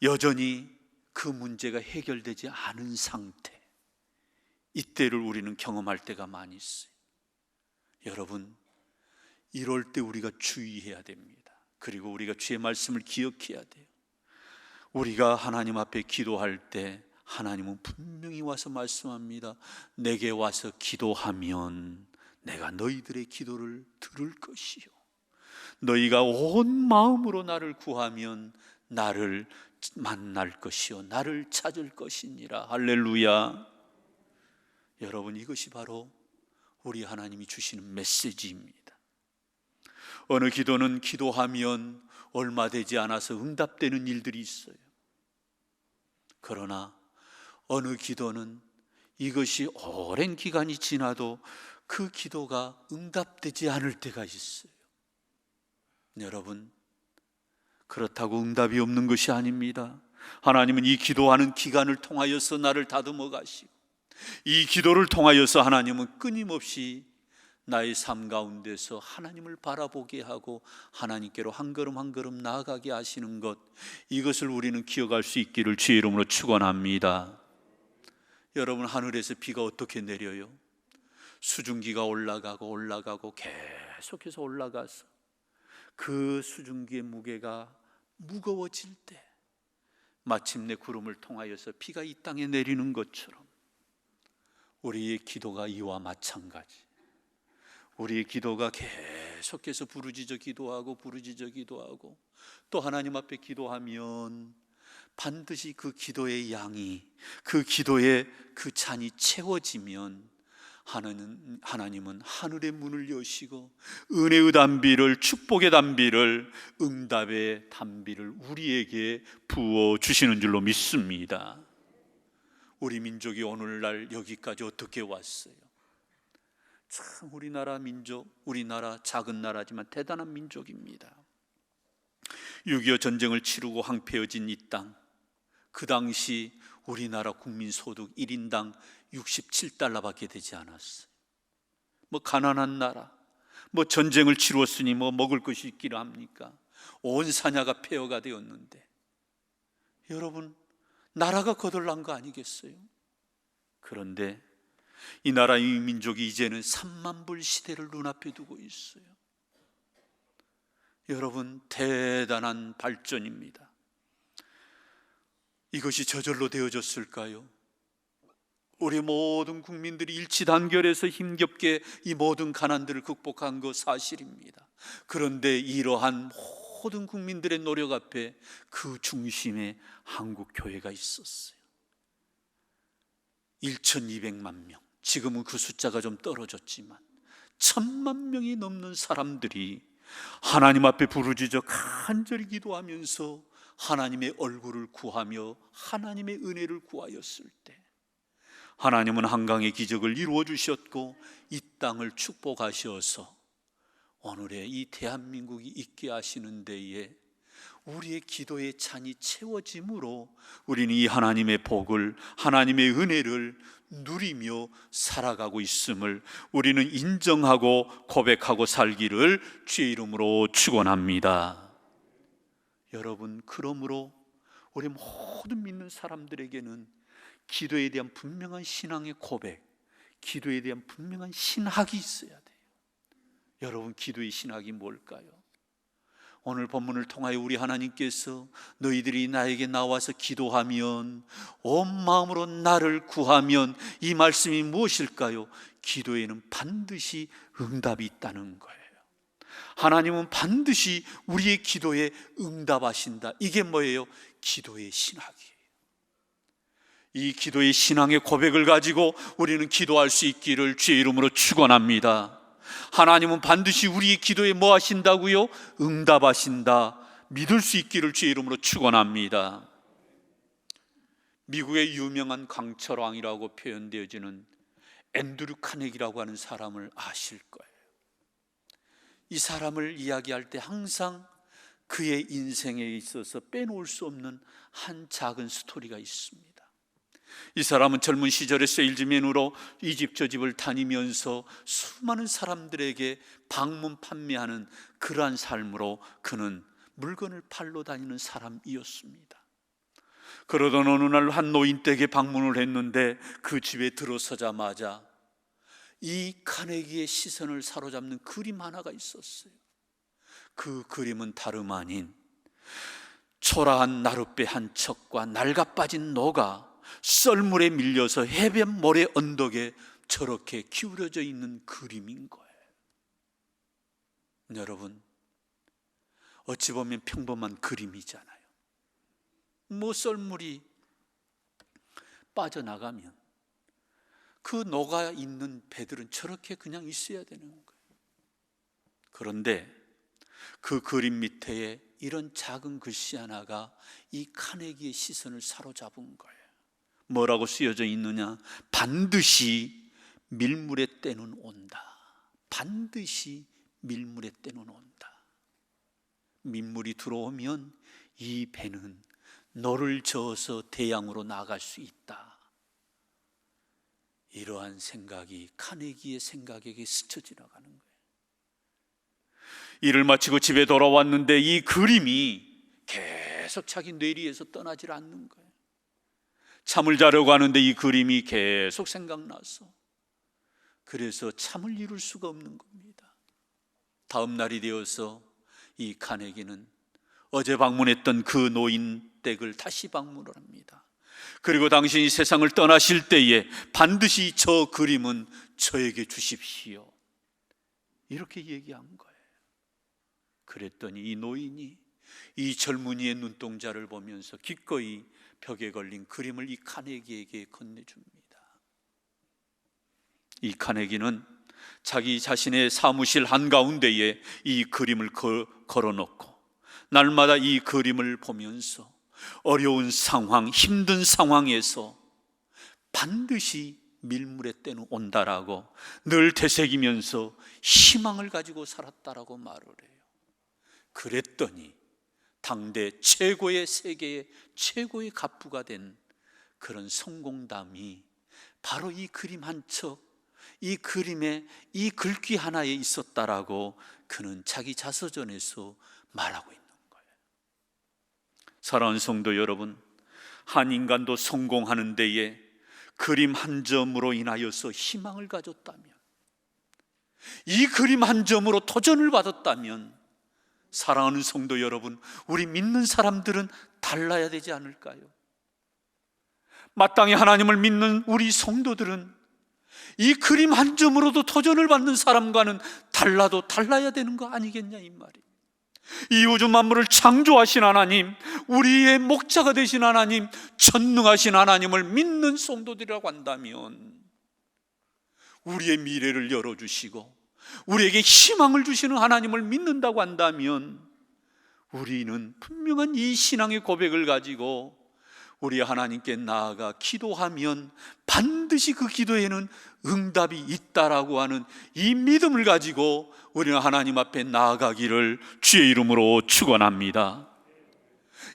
여전히 그 문제가 해결되지 않은 상태, 이때를 우리는 경험할 때가 많이 있어요. 여러분, 이럴 때 우리가 주의해야 됩니다. 그리고 우리가 주의 말씀을 기억해야 돼요. 우리가 하나님 앞에 기도할 때 하나님은 분명히 와서 말씀합니다. 내게 와서 기도하면 내가 너희들의 기도를 들을 것이요, 너희가 온 마음으로 나를 구하면 나를 만날 것이요 나를 찾을 것이니라. 할렐루야. 여러분, 이것이 바로 우리 하나님이 주시는 메시지입니다. 어느 기도는 기도하면 얼마 되지 않아서 응답되는 일들이 있어요. 그러나 어느 기도는 이것이 오랜 기간이 지나도 그 기도가 응답되지 않을 때가 있어요. 여러분, 그렇다고 응답이 없는 것이 아닙니다. 하나님은 이 기도하는 기간을 통하여서 나를 다듬어 가시고, 이 기도를 통하여서 하나님은 끊임없이 나의 삶 가운데서 하나님을 바라보게 하고 하나님께로 한 걸음 한 걸음 나아가게 하시는 것, 이것을 우리는 기억할 수 있기를 주의 이름으로 축원합니다. 여러분, 하늘에서 비가 어떻게 내려요? 수증기가 올라가고 계속해서 올라가서 그 수증기의 무게가 무거워질 때 마침내 구름을 통하여서 비가 이 땅에 내리는 것처럼 우리의 기도가 이와 마찬가지. 우리의 기도가 계속해서 부르짖어 기도하고 또 하나님 앞에 기도하면 반드시 그 기도의 양이, 그 기도의 그 잔이 채워지면 하나님은 하늘의 문을 여시고 은혜의 담비를, 축복의 담비를, 응답의 담비를 우리에게 부어 주시는 줄로 믿습니다. 우리 민족이 오늘날 여기까지 어떻게 왔어요? 참 우리나라 민족, 우리나라 작은 나라지만 대단한 민족입니다. 6.25 전쟁을 치르고 황폐해진 이 땅, 그 당시 우리나라 국민 소득 1인당 67달러밖에 되지 않았어요. 가난한 나라, 전쟁을 치루었으니 먹을 것이 있기를 합니까? 온 사냐가 폐허가 되었는데, 여러분, 나라가 거덜난 거 아니겠어요? 그런데 이 나라 이 민족이 이제는 3만 불 시대를 눈앞에 두고 있어요. 여러분, 대단한 발전입니다. 이것이 저절로 되어졌을까요? 우리 모든 국민들이 일치단결해서 힘겹게 이 모든 가난들을 극복한 것 사실입니다. 그런데 이러한 모든 국민들의 노력 앞에 그 중심에 한국 교회가 있었어요. 1200만 명, 지금은 그 숫자가 좀 떨어졌지만 1000만 명이 넘는 사람들이 하나님 앞에 부르짖어 간절히 기도하면서 하나님의 얼굴을 구하며 하나님의 은혜를 구하였을 때, 하나님은 한강의 기적을 이루어 주셨고 이 땅을 축복하셔서 오늘의 이 대한민국이 있게 하시는 데에 우리의 기도의 잔이 채워짐으로 우리는 이 하나님의 복을, 하나님의 은혜를 누리며 살아가고 있음을 우리는 인정하고 고백하고 살기를 주의 이름으로 축원합니다. 여러분, 그러므로 우리 모든 믿는 사람들에게는 기도에 대한 분명한 신앙의 고백, 기도에 대한 분명한 신학이 있어야 돼요. 여러분, 기도의 신학이 뭘까요? 오늘 본문을 통하여 우리 하나님께서 너희들이 나에게 나와서 기도하면, 온 마음으로 나를 구하면, 이 말씀이 무엇일까요? 기도에는 반드시 응답이 있다는 거예요. 하나님은 반드시 우리의 기도에 응답하신다. 이게 뭐예요? 기도의 신학이에요. 이 기도의 신앙의 고백을 가지고 우리는 기도할 수 있기를 주의 이름으로 축원합니다. 하나님은 반드시 우리의 기도에 뭐 하신다고요? 응답하신다. 믿을 수 있기를 주의 이름으로 축원합니다. 미국의 유명한 강철왕이라고 표현되어지는 앤드류 카네기라고 하는 사람을 아실 거예요. 이 사람을 이야기할 때 항상 그의 인생에 있어서 빼놓을 수 없는 한 작은 스토리가 있습니다. 이 사람은 젊은 시절에 세일즈맨으로 이 집 저 집을 다니면서 수많은 사람들에게 방문 판매하는 그러한 삶으로 그는 물건을 팔러 다니는 사람이었습니다. 그러던 어느 날 한 노인댁에 방문을 했는데 그 집에 들어서자마자 이 카네기의 시선을 사로잡는 그림 하나가 있었어요. 그 그림은 다름 아닌 초라한 나룻배 한 척과 낡아빠진 노가 썰물에 밀려서 해변 모래 언덕에 저렇게 기울어져 있는 그림인 거예요. 여러분, 어찌 보면 평범한 그림이잖아요. 썰물이 빠져나가면 그 노가 있는 배들은 저렇게 그냥 있어야 되는 거예요. 그런데 그 그림 밑에 이런 작은 글씨 하나가 이 카네기의 시선을 사로잡은 거예요. 뭐라고 쓰여져 있느냐? 반드시 밀물의 때는 온다. 반드시 밀물의 때는 온다. 민물이 들어오면 이 배는 너를 저어서 대양으로 나갈 수 있다. 이러한 생각이 카네기의 생각에게 스쳐 지나가는 거예요. 일을 마치고 집에 돌아왔는데 이 그림이 계속 자기 뇌리에서 떠나질 않는 거예요. 잠을 자려고 하는데 이 그림이 계속 생각나서, 그래서 잠을 이룰 수가 없는 겁니다. 다음 날이 되어서 이 카네기는 어제 방문했던 그 노인 댁을 다시 방문을 합니다. 그리고 당신이 세상을 떠나실 때에 반드시 저 그림은 저에게 주십시오, 이렇게 얘기한 거예요. 그랬더니 이 노인이 이 젊은이의 눈동자를 보면서 기꺼이 벽에 걸린 그림을 이 카네기에게 건네줍니다. 이 카네기는 자기 자신의 사무실 한가운데에 이 그림을 걸어놓고 날마다 이 그림을 보면서 어려운 상황, 힘든 상황에서 반드시 밀물의 때는 온다라고 늘 되새기면서 희망을 가지고 살았다라고 말을 해요. 그랬더니 당대 최고의, 세계의 최고의 갑부가 된 그런 성공담이 바로 이 그림 한 척, 이 그림에 이 글귀 하나에 있었다라고 그는 자기 자서전에서 말하고 있는 거예요. 사랑하는 성도 여러분, 한 인간도 성공하는 데에 그림 한 점으로 인하여서 희망을 가졌다면, 이 그림 한 점으로 도전을 받았다면, 사랑하는 성도 여러분, 우리 믿는 사람들은 달라야 되지 않을까요? 마땅히 하나님을 믿는 우리 성도들은 이 그림 한 점으로도 도전을 받는 사람과는 달라야 되는 거 아니겠냐, 이 말이에요. 이 우주 만물을 창조하신 하나님, 우리의 목자가 되신 하나님, 전능하신 하나님을 믿는 성도들이라고 한다면 우리의 미래를 열어주시고 우리에게 희망을 주시는 하나님을 믿는다고 한다면 우리는 분명한 이 신앙의 고백을 가지고 우리 하나님께 나아가 기도하면 반드시 그 기도에는 응답이 있다라고 하는 이 믿음을 가지고 우리는 하나님 앞에 나아가기를 주의 이름으로 축원합니다.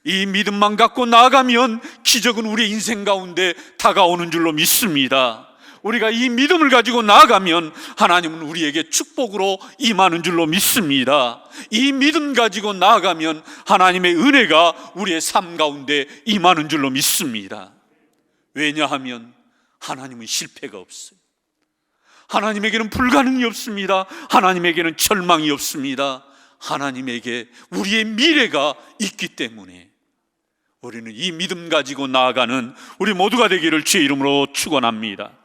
이 믿음만 갖고 나아가면 기적은 우리의 인생 가운데 다가오는 줄로 믿습니다. 우리가 이 믿음을 가지고 나아가면 하나님은 우리에게 축복으로 임하는 줄로 믿습니다. 이 믿음 가지고 나아가면 하나님의 은혜가 우리의 삶 가운데 임하는 줄로 믿습니다. 왜냐하면 하나님은 실패가 없어요. 하나님에게는 불가능이 없습니다. 하나님에게는 절망이 없습니다. 하나님에게 우리의 미래가 있기 때문에 우리는 이 믿음 가지고 나아가는 우리 모두가 되기를 주의 이름으로 축원합니다.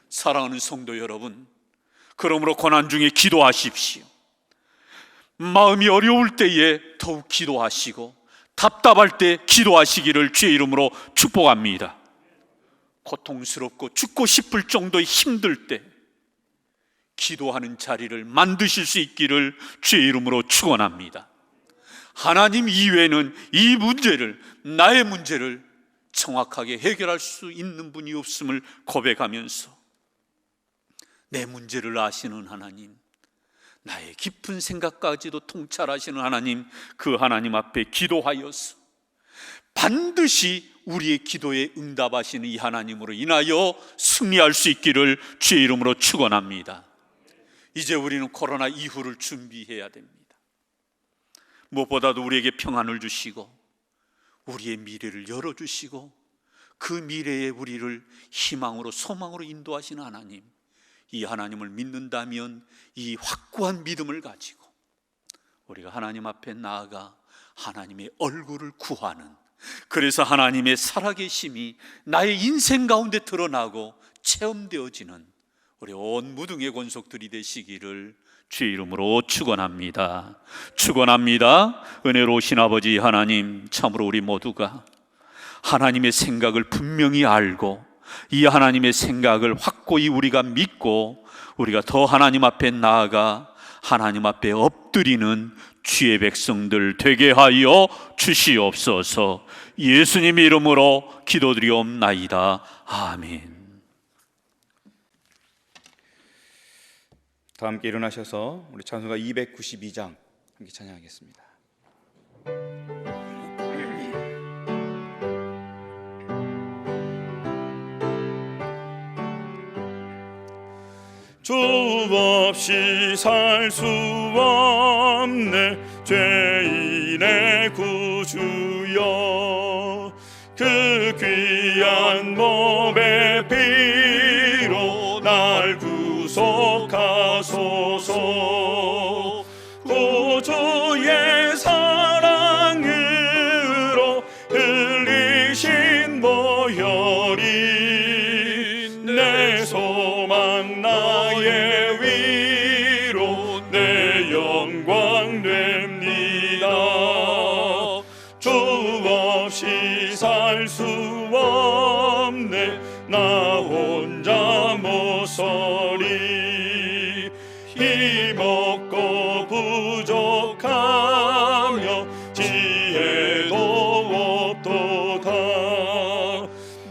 사랑하는 성도 여러분, 그러므로 고난 중에 기도하십시오. 마음이 어려울 때에 더욱 기도하시고 답답할 때 기도하시기를 주의 이름으로 축복합니다. 고통스럽고 죽고 싶을 정도의 힘들 때 기도하는 자리를 만드실 수 있기를 주의 이름으로 축원합니다. 하나님 이외에는 이 문제를, 나의 문제를 정확하게 해결할 수 있는 분이 없음을 고백하면서 내 문제를 아시는 하나님, 나의 깊은 생각까지도 통찰하시는 하나님, 그 하나님 앞에 기도하여서 반드시 우리의 기도에 응답하시는 이 하나님으로 인하여 승리할 수 있기를 주의 이름으로 축원합니다. 이제 우리는 코로나 이후를 준비해야 됩니다. 무엇보다도 우리에게 평안을 주시고 우리의 미래를 열어주시고 그 미래에 우리를 희망으로 소망으로 인도하시는 하나님, 이 하나님을 믿는다면 이 확고한 믿음을 가지고 우리가 하나님 앞에 나아가 하나님의 얼굴을 구하는, 그래서 하나님의 살아계심이 나의 인생 가운데 드러나고 체험되어지는 우리 온 무등의 권속들이 되시기를 주의 이름으로 축원합니다. 축원합니다. 은혜로우신 아버지 하나님, 참으로 우리 모두가 하나님의 생각을 분명히 알고 이 하나님의 생각을 확고히 우리가 믿고 우리가 더 하나님 앞에 나아가 하나님 앞에 엎드리는 주의 백성들 되게 하여 주시옵소서. 예수님 이름으로 기도드리옵나이다. 아멘. 다 함께 일어나셔서 우리 찬송가 292장 함께 찬양하겠습니다. 주 없이 살 수 없네 죄인의 구주여 그 귀한 몸의 피로 날 구속하소서 구주의 사랑으로 흘리신 보혈이 내 소망 나의 위로 내 영광 됩니다 주 없이 살 수 없네 나 혼자 못 서리 힘없고 부족하며 지혜도 없도다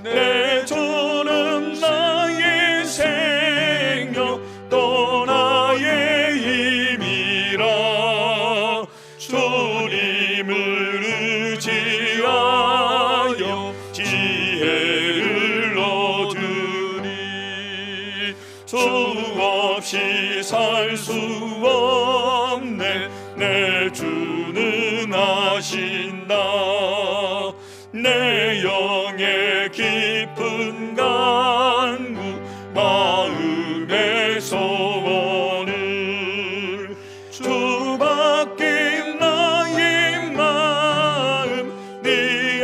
내 주는 나의 생명 또 나의 힘이라 주님을 의지하여 지혜를 얻으리 주 없이 살 수 없네 내 주는 아신다 내 영의 깊은 간구 마음의 소원을 주밖에 나의 마음 네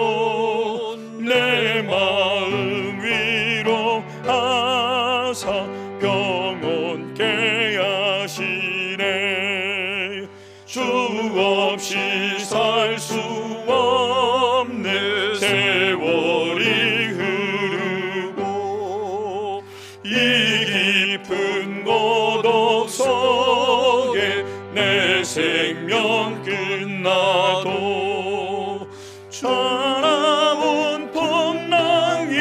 알아주리요 내 마음 위로하사 평온케 하시네 주 없이 살 수 없네 세월이 흐르고 이 깊은 고독 속에 내 생명 끝나도 차가운 풍랑일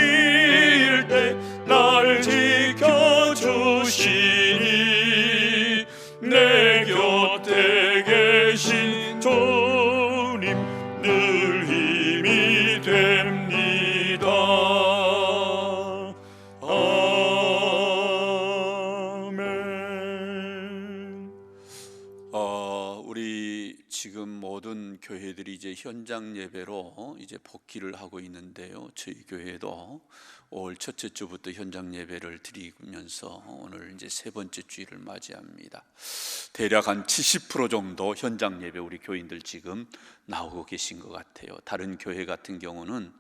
때 날 지켜주시니 내 곁에 계신 주님 늘 힘이 됩니다 아멘 우리 지금 모든 교회들이 이제 현장 예배로 이제 복귀를 하고 있는데요. 저희 교회도 5월 첫째 주부터 현장 예배를 드리면서 오늘 이제 세 번째 주일을 맞이합니다. 대략 한 70% 정도 현장 예배 우리 교인들 지금 나오고 계신 것 같아요. 다른 교회 같은 경우는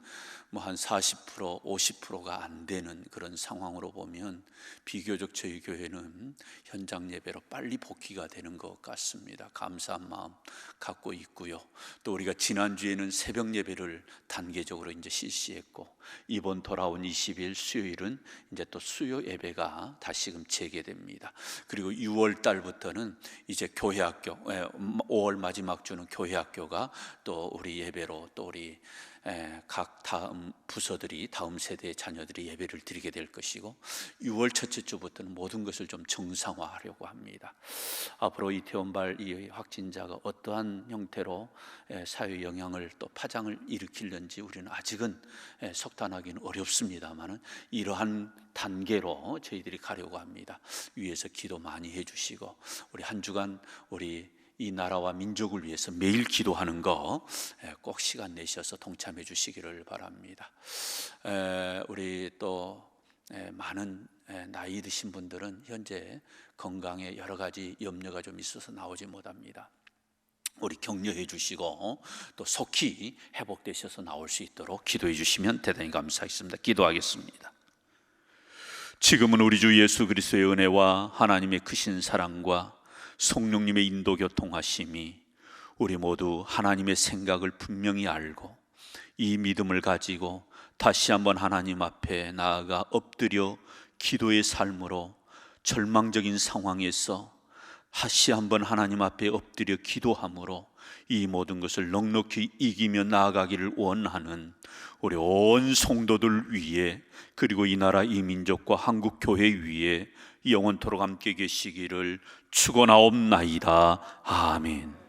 뭐 한 40%, 50%가 안 되는 그런 상황으로 보면 비교적 저희 교회는 현장 예배로 빨리 복귀가 되는 것 같습니다. 감사한 마음 갖고 있고요. 또 우리가 지난주에는 새벽 예배를 단계적으로 이제 실시했고 이번 돌아온 20일 수요일은 이제 또 수요 예배가 다시금 재개됩니다. 그리고 6월 달부터는 이제 교회학교 5월 마지막 주는 교회학교가 또 우리 예배로 또 우리 각 다음 부서들이 다음 세대의 자녀들이 예배를 드리게 될 것이고 6월 첫째 주부터는 모든 것을 좀 정상화하려고 합니다. 앞으로 이태원발 이 확진자가 어떠한 형태로 사회 영향을 또 파장을 일으킬는지 우리는 아직은 석탄하기는 어렵습니다만 이러한 단계로 저희들이 가려고 합니다. 위에서 기도 많이 해주시고 우리 한 주간 우리 이 나라와 민족을 위해서 매일 기도하는 거 꼭 시간 내셔서 동참해 주시기를 바랍니다. 우리 또 많은 나이 드신 분들은 현재 건강에 여러 가지 염려가 좀 있어서 나오지 못합니다. 우리 격려해 주시고 또 속히 회복되셔서 나올 수 있도록 기도해 주시면 대단히 감사하겠습니다. 기도하겠습니다. 지금은 우리 주 예수 그리스도의 은혜와 하나님의 크신 사랑과 성령님의 인도 교통하심이 우리 모두 하나님의 생각을 분명히 알고 이 믿음을 가지고 다시 한번 하나님 앞에 나아가 엎드려 기도의 삶으로 절망적인 상황에서 다시 한번 하나님 앞에 엎드려 기도함으로 이 모든 것을 넉넉히 이기며 나아가기를 원하는 우리 온 성도들 위에 그리고 이 나라 이 민족과 한국 교회 위에 영원토록 함께 계시기를 축원하옵나이다. 아멘.